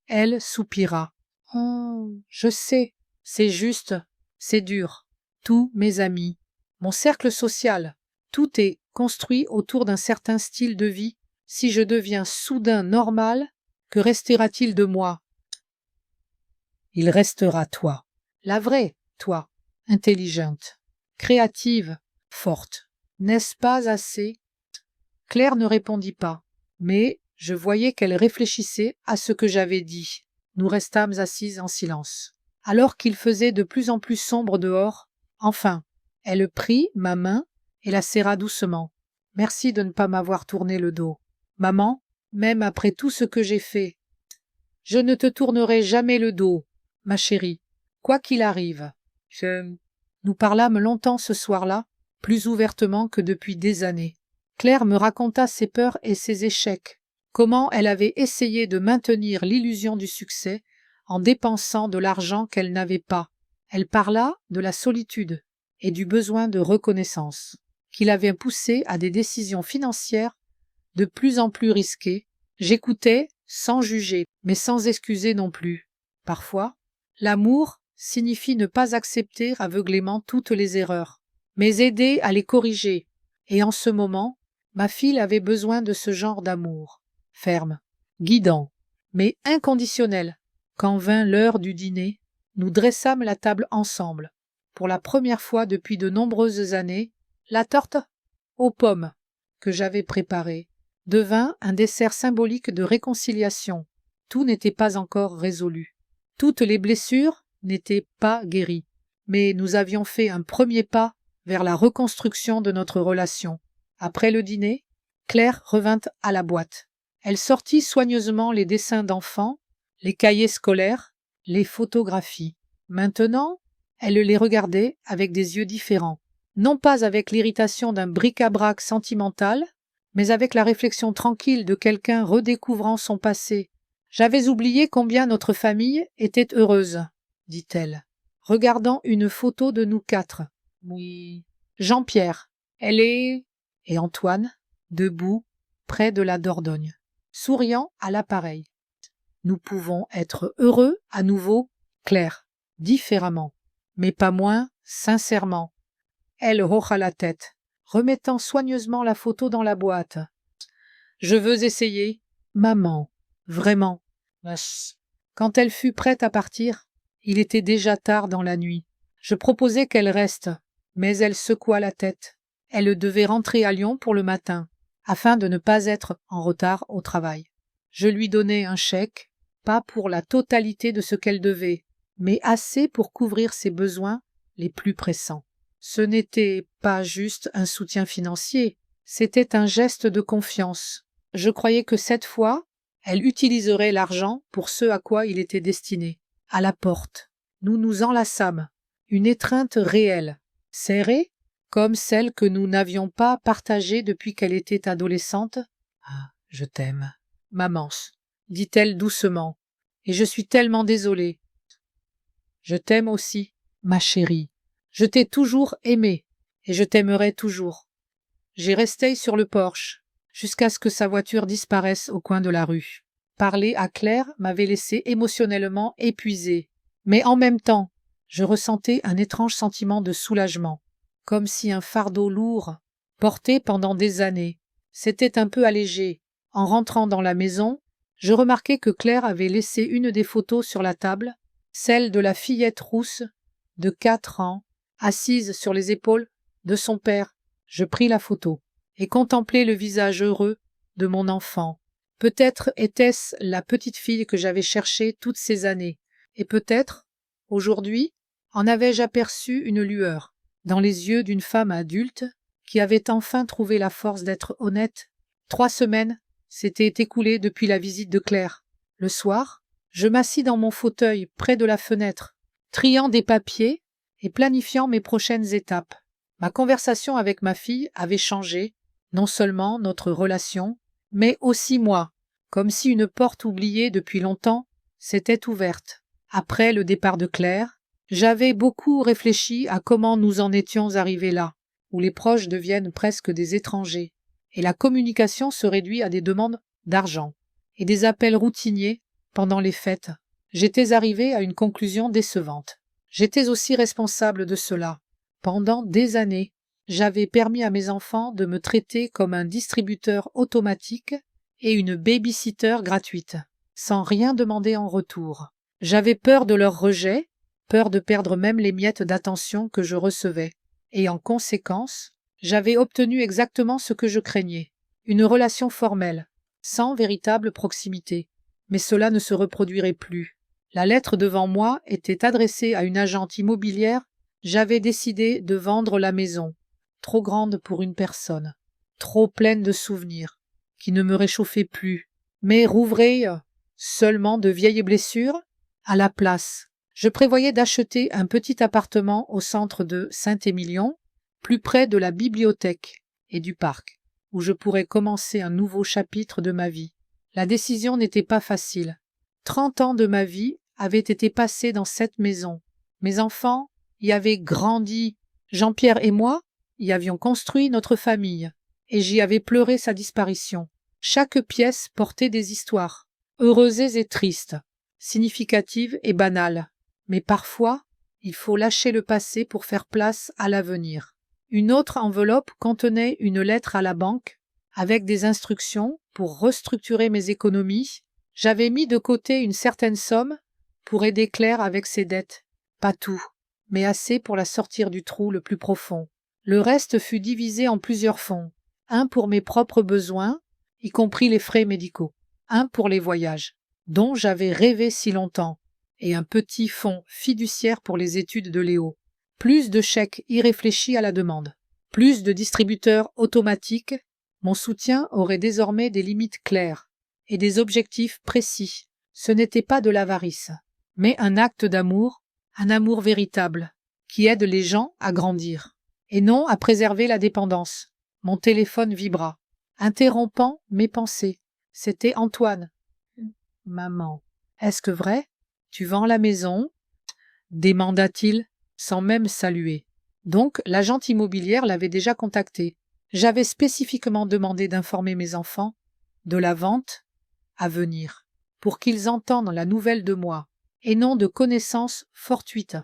A: Elle soupira. « Oh, je sais, c'est juste, c'est dur. Tous mes amis, mon cercle social, tout est construit autour d'un certain style de vie. Si je deviens soudain normal, que restera-t-il de moi? Il restera toi, la vraie toi, intelligente, créative, forte. N'est-ce pas assez? Claire ne répondit pas, mais je voyais qu'elle réfléchissait à ce que j'avais dit. Nous restâmes assises en silence. Alors qu'il faisait de plus en plus sombre dehors, enfin, elle prit ma main et la serra doucement. Merci de ne pas m'avoir tourné le dos. Maman, même après tout ce que j'ai fait, je ne te tournerai jamais le dos, ma chérie, quoi qu'il arrive. Nous parlâmes longtemps ce soir-là, plus ouvertement que depuis des années. Claire me raconta ses peurs et ses échecs, comment elle avait essayé de maintenir l'illusion du succès en dépensant de l'argent qu'elle n'avait pas. Elle parla de la solitude et du besoin de reconnaissance, qui l'avait poussée à des décisions financières de plus en plus risquées. J'écoutais sans juger, mais sans excuser non plus. Parfois, l'amour signifie ne pas accepter aveuglément toutes les erreurs, mais aider à les corriger. Et en ce moment, ma fille avait besoin de ce genre d'amour, ferme, guidant, mais inconditionnel. Quand vint l'heure du dîner, nous dressâmes la table ensemble. Pour la première fois depuis de nombreuses années, la tarte aux pommes que j'avais préparée devint un dessert symbolique de réconciliation. Tout n'était pas encore résolu. Toutes les blessures n'étaient pas guéries, mais nous avions fait un premier pas vers la reconstruction de notre relation. Après le dîner, Claire revint à la boîte. Elle sortit soigneusement les dessins d'enfants, les cahiers scolaires, les photographies. Maintenant, elle les regardait avec des yeux différents, non pas avec l'irritation d'un bric-à-brac sentimental, mais avec la réflexion tranquille de quelqu'un redécouvrant son passé. « J'avais oublié combien notre famille était heureuse, » dit-elle, regardant une photo de nous quatre. « Oui. Jean-Pierre, elle est... » et Antoine, debout, près de la Dordogne, souriant à l'appareil. « Nous pouvons être heureux à nouveau, Claire, différemment, mais pas moins sincèrement. » Elle hocha la tête, remettant soigneusement la photo dans la boîte. « Je veux essayer, maman, vraiment. » Quand elle fut prête à partir, il était déjà tard dans la nuit. Je proposai qu'elle reste, mais elle secoua la tête. Elle devait rentrer à Lyon pour le matin, afin de ne pas être en retard au travail. Je lui donnai un chèque, pas pour la totalité de ce qu'elle devait, mais assez pour couvrir ses besoins les plus pressants. Ce n'était pas juste un soutien financier, c'était un geste de confiance. Je croyais que cette fois, elle utiliserait l'argent pour ce à quoi il était destiné. À la porte, nous nous enlaçâmes, une étreinte réelle, serrée, comme celle que nous n'avions pas partagée depuis qu'elle était adolescente. « Ah, je t'aime, maman, » dit-elle doucement, « et je suis tellement désolée. »« Je t'aime aussi, ma chérie. Je t'ai toujours aimé, et je t'aimerai toujours. » J'y restai sur le porche, jusqu'à ce que sa voiture disparaisse au coin de la rue. Parler à Claire m'avait laissé émotionnellement épuisée, mais en même temps, je ressentais un étrange sentiment de soulagement, comme si un fardeau lourd, porté pendant des années, s'était un peu allégé. En rentrant dans la maison, je remarquai que Claire avait laissé une des photos sur la table, celle de la fillette rousse de 4 ans, assise sur les épaules de son père. Je pris la photo et contemplai le visage heureux de mon enfant. Peut-être était-ce la petite fille que j'avais cherchée toutes ces années, et peut-être, aujourd'hui, en avais-je aperçu une lueur dans les yeux d'une femme adulte qui avait enfin trouvé la force d'être honnête. 3 semaines s'étaient écoulées depuis la visite de Claire. Le soir, je m'assis dans mon fauteuil près de la fenêtre, triant des papiers et planifiant mes prochaines étapes. Ma conversation avec ma fille avait changé, non seulement notre relation, mais aussi moi, comme si une porte oubliée depuis longtemps s'était ouverte. Après le départ de Claire, j'avais beaucoup réfléchi à comment nous en étions arrivés là, où les proches deviennent presque des étrangers, et la communication se réduit à des demandes d'argent et des appels routiniers pendant les fêtes. J'étais arrivé à une conclusion décevante. J'étais aussi responsable de cela. Pendant des années, j'avais permis à mes enfants de me traiter comme un distributeur automatique et une baby-sitter gratuite, sans rien demander en retour. J'avais peur de leur rejet, peur de perdre même les miettes d'attention que je recevais. Et en conséquence, j'avais obtenu exactement ce que je craignais, une relation formelle, sans véritable proximité. Mais cela ne se reproduirait plus. La lettre devant moi était adressée à une agente immobilière. J'avais décidé de vendre la maison, trop grande pour une personne, trop pleine de souvenirs, qui ne me réchauffaient plus, mais rouvraient seulement de vieilles blessures. À la place, je prévoyais d'acheter un petit appartement au centre de Saint-Émilion, plus près de la bibliothèque et du parc, où je pourrais commencer un nouveau chapitre de ma vie. La décision n'était pas facile. 30 ans de ma vie avaient été passés dans cette maison. Mes enfants y avaient grandi. Jean-Pierre et moi y avions construit notre famille, et j'y avais pleuré sa disparition. Chaque pièce portait des histoires, heureuses et tristes, significatives et banales. Mais parfois, il faut lâcher le passé pour faire place à l'avenir. Une autre enveloppe contenait une lettre à la banque, avec des instructions pour restructurer mes économies. J'avais mis de côté une certaine somme pour aider Claire avec ses dettes. Pas tout, mais assez pour la sortir du trou le plus profond. Le reste fut divisé en plusieurs fonds. Un pour mes propres besoins, y compris les frais médicaux. Un pour les voyages, dont j'avais rêvé si longtemps. Et un petit fonds fiduciaire pour les études de Léo. Plus de chèques irréfléchis à la demande. Plus de distributeurs automatiques. Mon soutien aurait désormais des limites claires et des objectifs précis. Ce n'était pas de l'avarice, mais un acte d'amour, un amour véritable, qui aide les gens à grandir, et non à préserver la dépendance. Mon téléphone vibra, interrompant mes pensées. C'était Antoine. « Maman, est-ce que vrai? Tu vends la maison ?» demanda-t-il, sans même saluer. Donc, l'agente immobilière l'avait déjà contacté. J'avais spécifiquement demandé d'informer mes enfants de la vente à venir, pour qu'ils entendent la nouvelle de moi, et non de connaissances fortuites.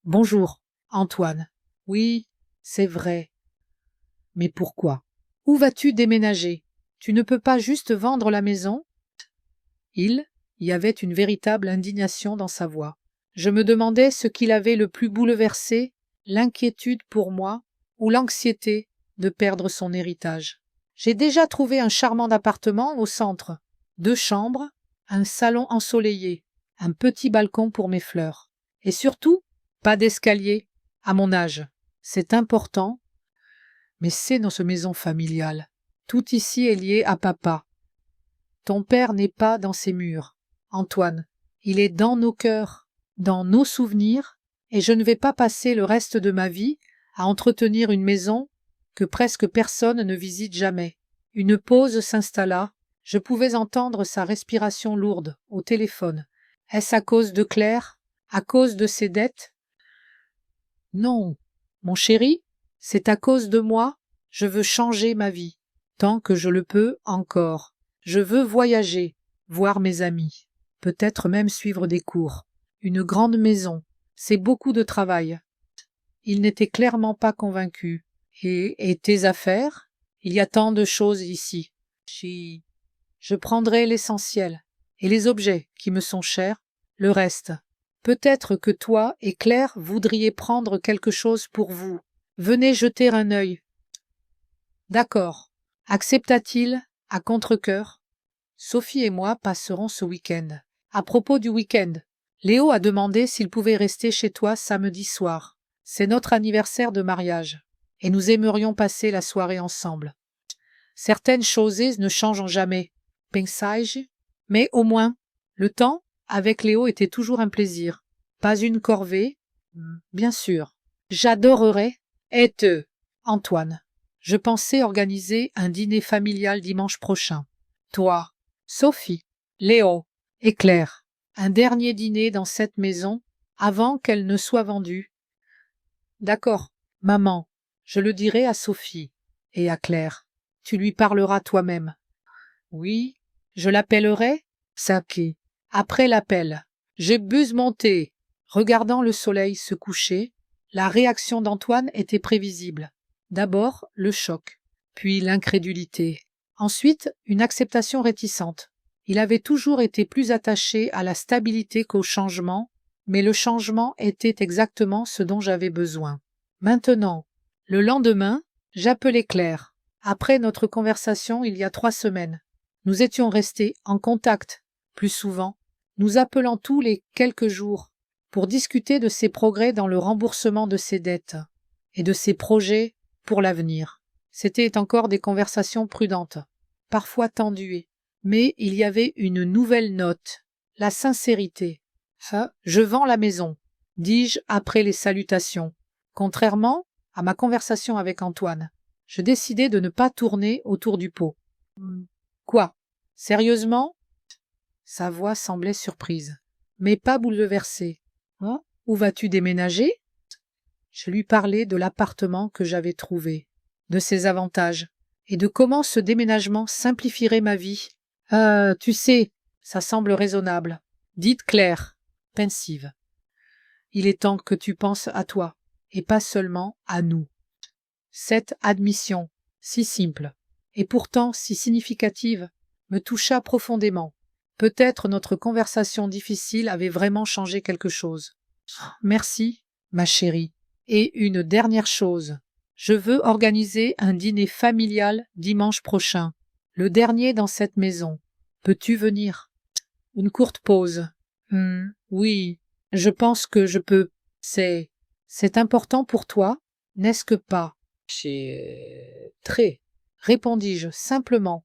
A: Bonjour, Antoine. Oui, c'est vrai. Mais pourquoi? Où vas-tu déménager? Tu ne peux pas juste vendre la maison? Il y avait une véritable indignation dans sa voix. Je me demandais ce qui l'avait le plus bouleversé, l'inquiétude pour moi ou l'anxiété de perdre son héritage. J'ai déjà trouvé un charmant appartement au centre. 2 chambres, un salon ensoleillé, un petit balcon pour mes fleurs. Et surtout, pas d'escalier, à mon âge. C'est important, mais c'est notre maison familiale. Tout ici est lié à papa. Ton père n'est pas dans ces murs, Antoine. Il est dans nos cœurs, dans nos souvenirs, et je ne vais pas passer le reste de ma vie à entretenir une maison que presque personne ne visite jamais. Une pause s'installa. Je pouvais entendre sa respiration lourde au téléphone. Est-ce à cause de Claire? À cause de ses dettes? Non, mon chéri, c'est à cause de moi. Je veux changer ma vie, tant que je le peux encore. Je veux voyager, voir mes amis, peut-être même suivre des cours. Une grande maison, c'est beaucoup de travail. Il n'était clairement pas convaincu. Et tes affaires? Il y a tant de choses ici. Je prendrai l'essentiel, et les objets qui me sont chers, le reste. Peut-être que toi et Claire voudriez prendre quelque chose pour vous. Venez jeter un œil. D'accord. Accepta-t-il à contre-cœur? Sophie et moi passerons ce week-end. À propos du week-end, Léo a demandé s'il pouvait rester chez toi samedi soir. C'est notre anniversaire de mariage, et nous aimerions passer la soirée ensemble. Certaines choses ne changent jamais, pensai-je, mais au moins, le temps avec Léo était toujours un plaisir. Pas une corvée, bien sûr. J'adorerais être Antoine. Je pensais organiser un dîner familial dimanche prochain. Toi, Sophie, Léo et Claire. Un dernier dîner dans cette maison avant qu'elle ne soit vendue. D'accord, maman, je le dirai à Sophie et à Claire. Tu lui parleras toi-même. Oui, je l'appellerai Saki. Après l'appel, j'ai bu mon thé. Regardant le soleil se coucher, la réaction d'Antoine était prévisible. D'abord, le choc, puis l'incrédulité. Ensuite, une acceptation réticente. Il avait toujours été plus attaché à la stabilité qu'au changement, mais le changement était exactement ce dont j'avais besoin. Maintenant, le lendemain, j'appelai Claire. Après notre conversation il y a 3 semaines, nous étions restés en contact, plus souvent, nous appelant tous les quelques jours pour discuter de ses progrès dans le remboursement de ses dettes et de ses projets pour l'avenir. C'étaient encore des conversations prudentes, parfois tendues, mais il y avait une nouvelle note, la sincérité. « Je vends la maison », dis-je après les salutations. Contrairement à ma conversation avec Antoine, je décidai de ne pas tourner autour du pot. « Quoi? Sérieusement ?» Sa voix semblait surprise, mais pas bouleversée. « Hein? Où vas-tu déménager ?» Je lui parlais de l'appartement que j'avais trouvé, de ses avantages, et de comment ce déménagement simplifierait ma vie. « Tu sais, ça semble raisonnable. » dit Claire, pensive. « Il est temps que tu penses à toi, et pas seulement à nous. » Cette admission, si simple, et pourtant si significative, me toucha profondément. Peut-être notre conversation difficile avait vraiment changé quelque chose. « Merci, ma chérie. Et une dernière chose. Je veux organiser un dîner familial dimanche prochain, le dernier dans cette maison. Peux-tu venir ? » Une courte pause. Oui, je pense que je peux. C'est important pour toi, n'est-ce que pas? Très, répondis-je simplement.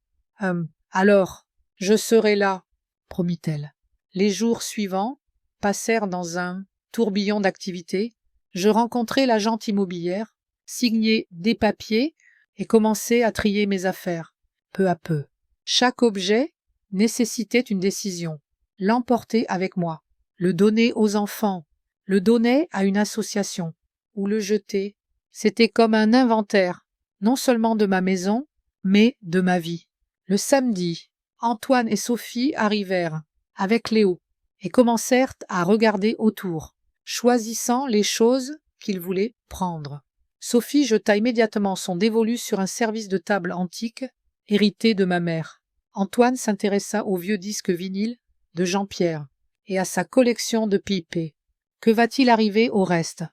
A: Alors, je serai là, promit-elle. Les jours suivants passèrent dans un tourbillon d'activités. Je rencontrai l'agente immobilière, signai des papiers et commençai à trier mes affaires, peu à peu. Chaque objet nécessitait une décision. L'emporter avec moi, le donner aux enfants, le donner à une association, ou le jeter. C'était comme un inventaire, non seulement de ma maison, mais de ma vie. Le samedi, Antoine et Sophie arrivèrent, avec Léo, et commencèrent à regarder autour, choisissant les choses qu'ils voulaient prendre. Sophie jeta immédiatement son dévolu sur un service de table antique, hérité de ma mère. Antoine s'intéressa aux vieux disques vinyles de Jean-Pierre et à sa collection de pipés. Que va-t-il arriver au reste ?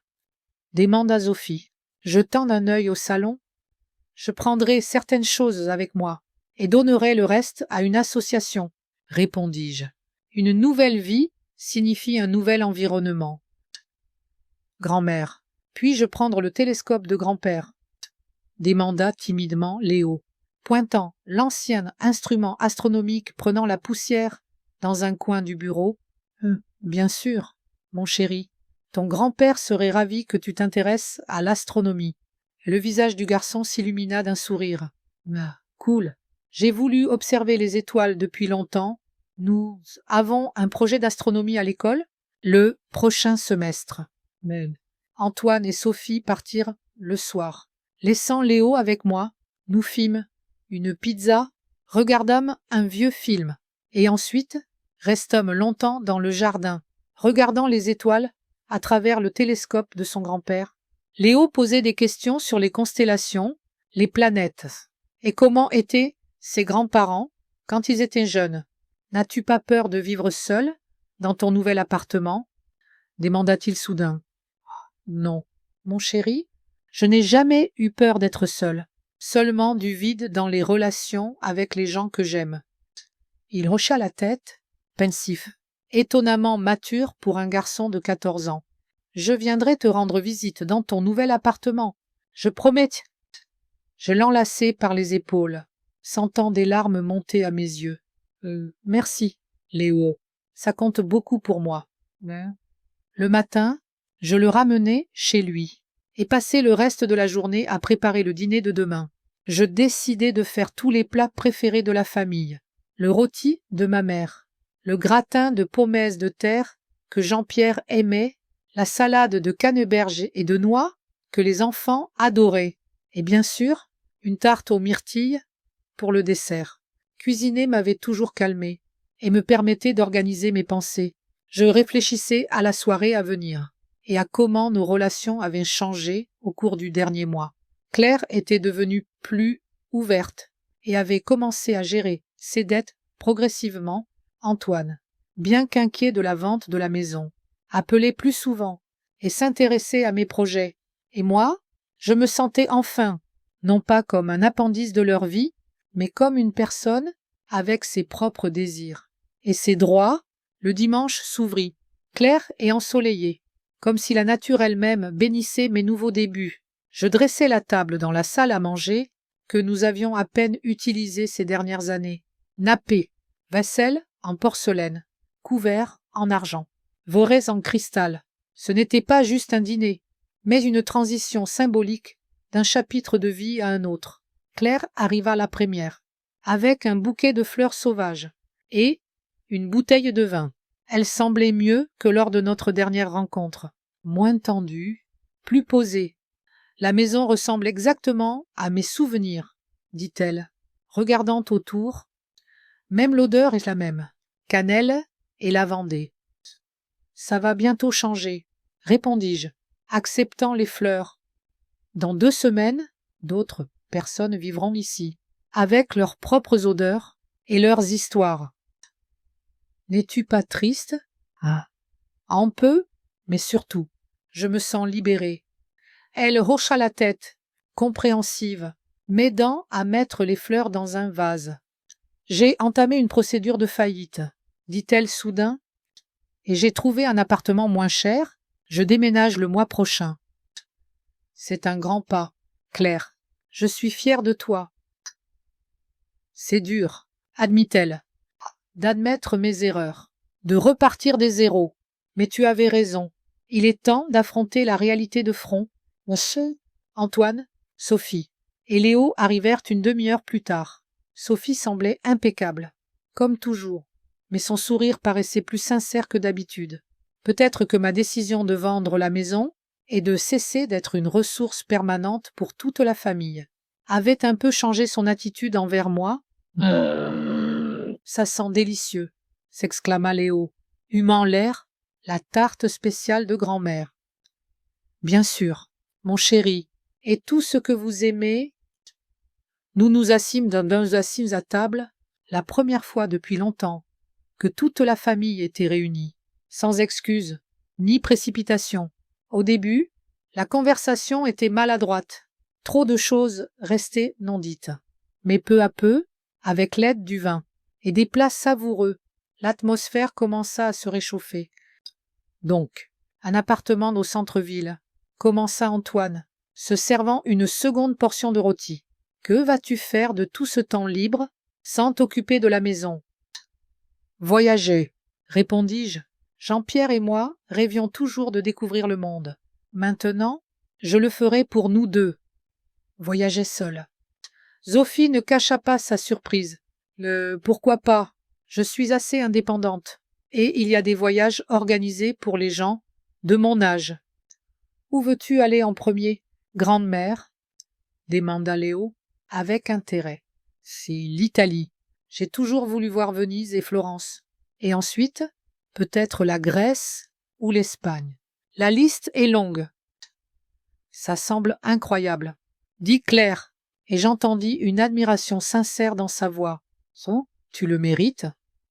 A: Demanda Sophie. Jetant un œil au salon, je prendrai certaines choses avec moi et donnerai le reste à une association, répondis-je. Une nouvelle vie signifie un nouvel environnement. Grand-mère, puis-je prendre le télescope de grand-père ? Demanda timidement Léo, pointant l'ancien instrument astronomique prenant la poussière dans un coin du bureau. Bien sûr, mon chéri. Ton grand-père serait ravi que tu t'intéresses à l'astronomie. Le visage du garçon s'illumina d'un sourire. Cool. J'ai voulu observer les étoiles depuis longtemps. Nous avons un projet d'astronomie à l'école le prochain semestre. Antoine et Sophie partirent le soir. Laissant Léo avec moi, nous fîmes une pizza, regardâmes un vieux film, et ensuite restâmes longtemps dans le jardin, regardant les étoiles à travers le télescope de son grand-père. Léo posait des questions sur les constellations, les planètes, et comment étaient ses grands-parents quand ils étaient jeunes. N'as-tu pas peur de vivre seul dans ton nouvel appartement ? Demanda-t-il soudain. Non, mon chéri, je n'ai jamais eu peur d'être seul, seulement du vide dans les relations avec les gens que j'aime. Il hocha la tête, pensif, étonnamment mature pour un garçon de 14 ans. Je viendrai te rendre visite dans ton nouvel appartement. Je promets. Je l'enlaçai par les épaules, sentant des larmes monter à mes yeux. Merci, Léo. Ça compte beaucoup pour moi. Le matin, je le ramenai chez lui et passai le reste de la journée à préparer le dîner de demain. Je décidai de faire tous les plats préférés de la famille. Le rôti de ma mère, le gratin de pommes de terre que Jean-Pierre aimait, la salade de canneberge et de noix que les enfants adoraient, et bien sûr, une tarte aux myrtilles pour le dessert. Cuisiner m'avait toujours calmé et me permettait d'organiser mes pensées. Je réfléchissais à la soirée à venir et à comment nos relations avaient changé au cours du dernier mois. Claire était devenue plus ouverte et avait commencé à gérer ses dettes progressivement. Antoine, bien qu'inquiet de la vente de la maison, appeler plus souvent et s'intéresser à mes projets. Et moi, je me sentais enfin, non pas comme un appendice de leur vie, mais comme une personne avec ses propres désirs. Et ses droits, le dimanche s'ouvrit, clair et ensoleillé, comme si la nature elle-même bénissait mes nouveaux débuts. Je dressai la table dans la salle à manger que nous avions à peine utilisée ces dernières années. Nappée, vaisselle en porcelaine, couverts en argent, vorés en cristal. Ce n'était pas juste un dîner, mais une transition symbolique d'un chapitre de vie à un autre. Claire arriva la première, avec un bouquet de fleurs sauvages et une bouteille de vin. Elle semblait mieux que lors de notre dernière rencontre, moins tendue, plus posée. La maison ressemble exactement à mes souvenirs, dit-elle, regardant autour. Même l'odeur est la même, cannelle et lavandée. Ça va bientôt changer, répondis-je, acceptant les fleurs. Dans 2 semaines, d'autres personnes vivront ici, avec leurs propres odeurs et leurs histoires. N'es-tu pas triste? Ah. Un peu, mais surtout, je me sens libérée. Elle hocha la tête, compréhensive, m'aidant à mettre les fleurs dans un vase. J'ai entamé une procédure de faillite, dit-elle soudain, et j'ai trouvé un appartement moins cher. Je déménage le mois prochain. C'est un grand pas, Claire. Je suis fière de toi. C'est dur, admit-elle, d'admettre mes erreurs, de repartir des zéros. Mais tu avais raison. Il est temps d'affronter la réalité de front. Antoine, Sophie et Léo arrivèrent une demi-heure plus tard. Sophie semblait impeccable, comme toujours, mais son sourire paraissait plus sincère que d'habitude. Peut-être que ma décision de vendre la maison et de cesser d'être une ressource permanente pour toute la famille avait un peu changé son attitude envers moi. Ça sent délicieux, s'exclama Léo, humant l'air, la tarte spéciale de grand-mère. Bien sûr, mon chéri, et tout ce que vous aimez. Nous nous assîmes à table, la première fois depuis longtemps que toute la famille était réunie, sans excuse, ni précipitation. Au début, la conversation était maladroite, trop de choses restaient non dites. Mais peu à peu, avec l'aide du vin et des plats savoureux, l'atmosphère commença à se réchauffer. Donc, un appartement au centre-ville, commença Antoine, se servant une seconde portion de rôti. Que vas-tu faire de tout ce temps libre sans t'occuper de la maison? Voyager, répondis-je. Jean-Pierre et moi rêvions toujours de découvrir le monde. Maintenant, je le ferai pour nous deux. Voyager seul. Sophie ne cacha pas sa surprise. Pourquoi pas? Je suis assez indépendante. Et il y a des voyages organisés pour les gens de mon âge. Où veux-tu aller en premier, grande-mère? Demanda Léo, avec intérêt. C'est l'Italie. J'ai toujours voulu voir Venise et Florence. Et ensuite, peut-être la Grèce ou l'Espagne. La liste est longue. Ça semble incroyable, dit Claire, et j'entendis une admiration sincère dans sa voix. Tu le mérites.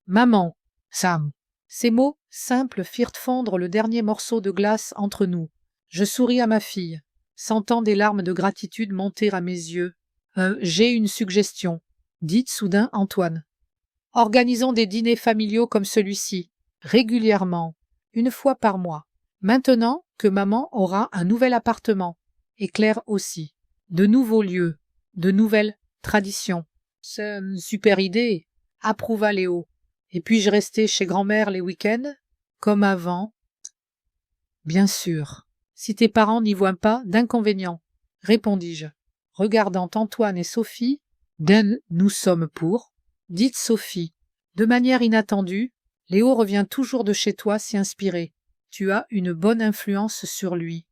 A: Maman, Sam. Ces mots simples firent fondre le dernier morceau de glace entre nous. Je souris à ma fille, sentant des larmes de gratitude monter à mes yeux. J'ai une suggestion, dit soudain Antoine. Organisons des dîners familiaux comme celui-ci, régulièrement, une fois par mois. Maintenant que maman aura un nouvel appartement, et Claire aussi, de nouveaux lieux, de nouvelles traditions. C'est une super idée, approuva Léo. Et puis-je rester chez grand-mère les week-ends, comme avant? Bien sûr, si tes parents n'y voient pas d'inconvénient, répondis-je, regardant Antoine et Sophie. Nous sommes pour, dit Sophie. De manière inattendue, Léo revient toujours de chez toi si inspiré. Tu as une bonne influence sur lui.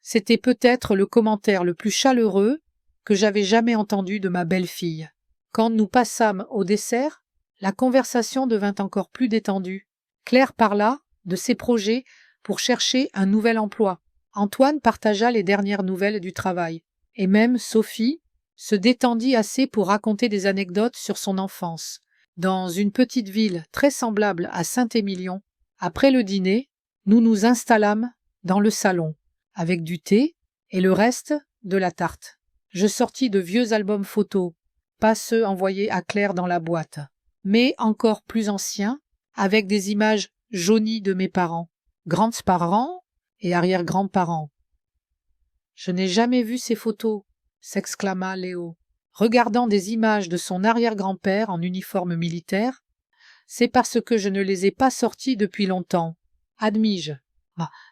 A: C'était peut-être le commentaire le plus chaleureux que j'avais jamais entendu de ma belle-fille. Quand nous passâmes au dessert, la conversation devint encore plus détendue. Claire parla de ses projets pour chercher un nouvel emploi. Antoine partagea les dernières nouvelles du travail. Et même Sophie se détendit assez pour raconter des anecdotes sur son enfance. Dans une petite ville très semblable à Saint-Émilion, après le dîner, Nous nous installâmes dans le salon, avec du thé et le reste de la tarte. Je sortis de vieux albums photos, pas ceux envoyés à Claire dans la boîte, mais encore plus anciens, avec des images jaunies de mes parents, grands-parents et arrière-grands-parents. « Je n'ai jamais vu ces photos !» s'exclama Léo, regardant des images de son arrière-grand-père en uniforme militaire. « C'est parce que je ne les ai pas sorties depuis longtemps, admis-je.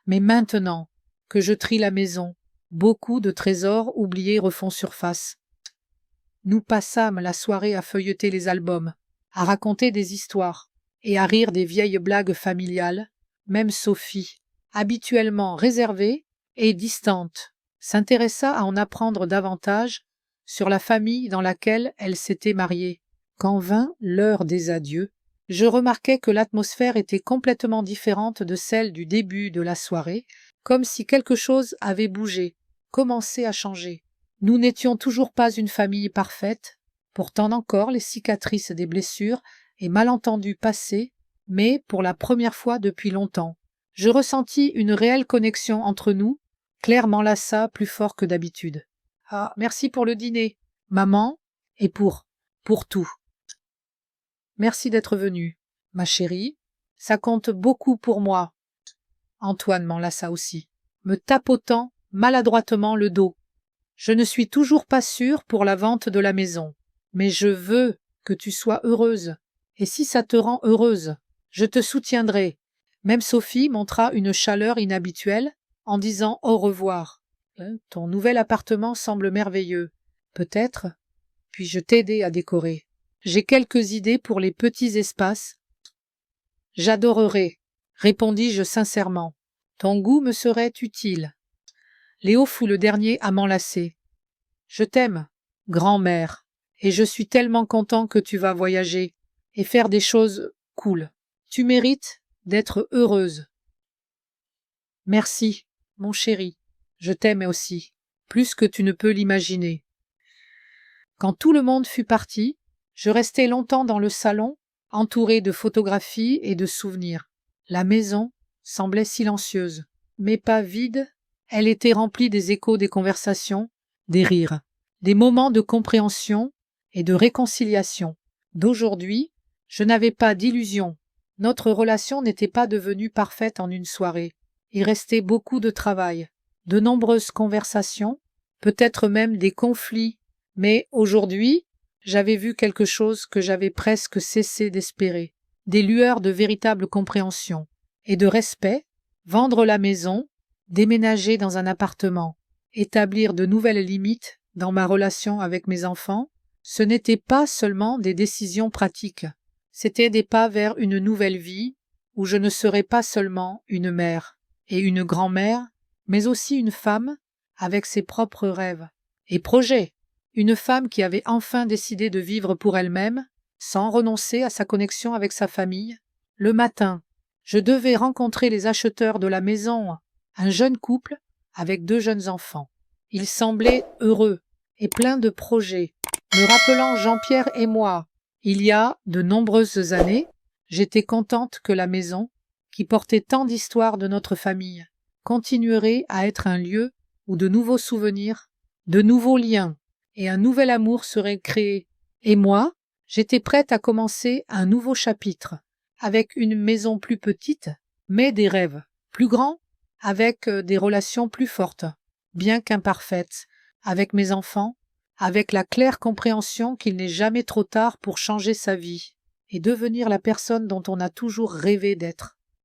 A: Mais maintenant que je trie la maison, beaucoup de trésors oubliés refont surface. » Nous passâmes la soirée à feuilleter les albums, à raconter des histoires et à rire des vieilles blagues familiales. Même Sophie, habituellement réservée et distante, s'intéressa à en apprendre davantage sur la famille dans laquelle elle s'était mariée. Quand vint l'heure des adieux, je remarquai que l'atmosphère était complètement différente de celle du début de la soirée, comme si quelque chose avait bougé, commencé à changer. Nous n'étions toujours pas une famille parfaite, portant encore les cicatrices des blessures et malentendus passés, mais pour la première fois depuis longtemps, je ressentis une réelle connexion entre nous. Claire m'enlaça plus fort que d'habitude. « Ah, merci pour le dîner, maman, et pour tout. Merci d'être venue, ma chérie. Ça compte beaucoup pour moi. » Antoine m'enlaça aussi, me tapotant maladroitement le dos. « Je ne suis toujours pas sûre pour la vente de la maison, mais je veux que tu sois heureuse. Et si ça te rend heureuse, je te soutiendrai. » Même Sophie montra une chaleur inhabituelle en disant au revoir. « Ton nouvel appartement semble merveilleux. Peut-être puis-je t'aider à décorer. J'ai quelques idées pour les petits espaces. »« J'adorerais, répondis-je sincèrement. Ton goût me serait utile. » Léo fut le dernier à m'enlacer. « Je t'aime, grand-mère, et je suis tellement content que tu vas voyager et faire des choses cool. Tu mérites d'être heureuse. » « Merci, mon chéri, je t'aime aussi, plus que tu ne peux l'imaginer. » Quand tout le monde fut parti, je restai longtemps dans le salon, entouré de photographies et de souvenirs. La maison semblait silencieuse, mais pas vide. Elle était remplie des échos des conversations, des rires, des moments de compréhension et de réconciliation. D'aujourd'hui, je n'avais pas d'illusions. Notre relation n'était pas devenue parfaite en une soirée. Il restait beaucoup de travail, de nombreuses conversations, peut-être même des conflits. Mais aujourd'hui, j'avais vu quelque chose que j'avais presque cessé d'espérer. Des lueurs de véritable compréhension et de respect, vendre la maison, déménager dans un appartement, établir de nouvelles limites dans ma relation avec mes enfants, ce n'était pas seulement des décisions pratiques, c'était des pas vers une nouvelle vie où je ne serais pas seulement une mère et une grand-mère, mais aussi une femme avec ses propres rêves et projets, une femme qui avait enfin décidé de vivre pour elle-même, sans renoncer à sa connexion avec sa famille. Le matin, je devais rencontrer les acheteurs de la maison, un jeune couple avec 2 jeunes enfants. Ils semblaient heureux et pleins de projets, me rappelant Jean-Pierre et moi. Il y a de nombreuses années, j'étais contente que la maison, qui portait tant d'histoires de notre famille, continuerait à être un lieu où de nouveaux souvenirs, de nouveaux liens et un nouvel amour seraient créés. Et moi, j'étais prête à commencer un nouveau chapitre, avec une maison plus petite, mais des rêves plus grands, avec des relations plus fortes, bien qu'imparfaites, avec mes enfants, avec la claire compréhension qu'il n'est jamais trop tard pour changer sa vie et devenir la personne dont on a toujours rêvé d'être.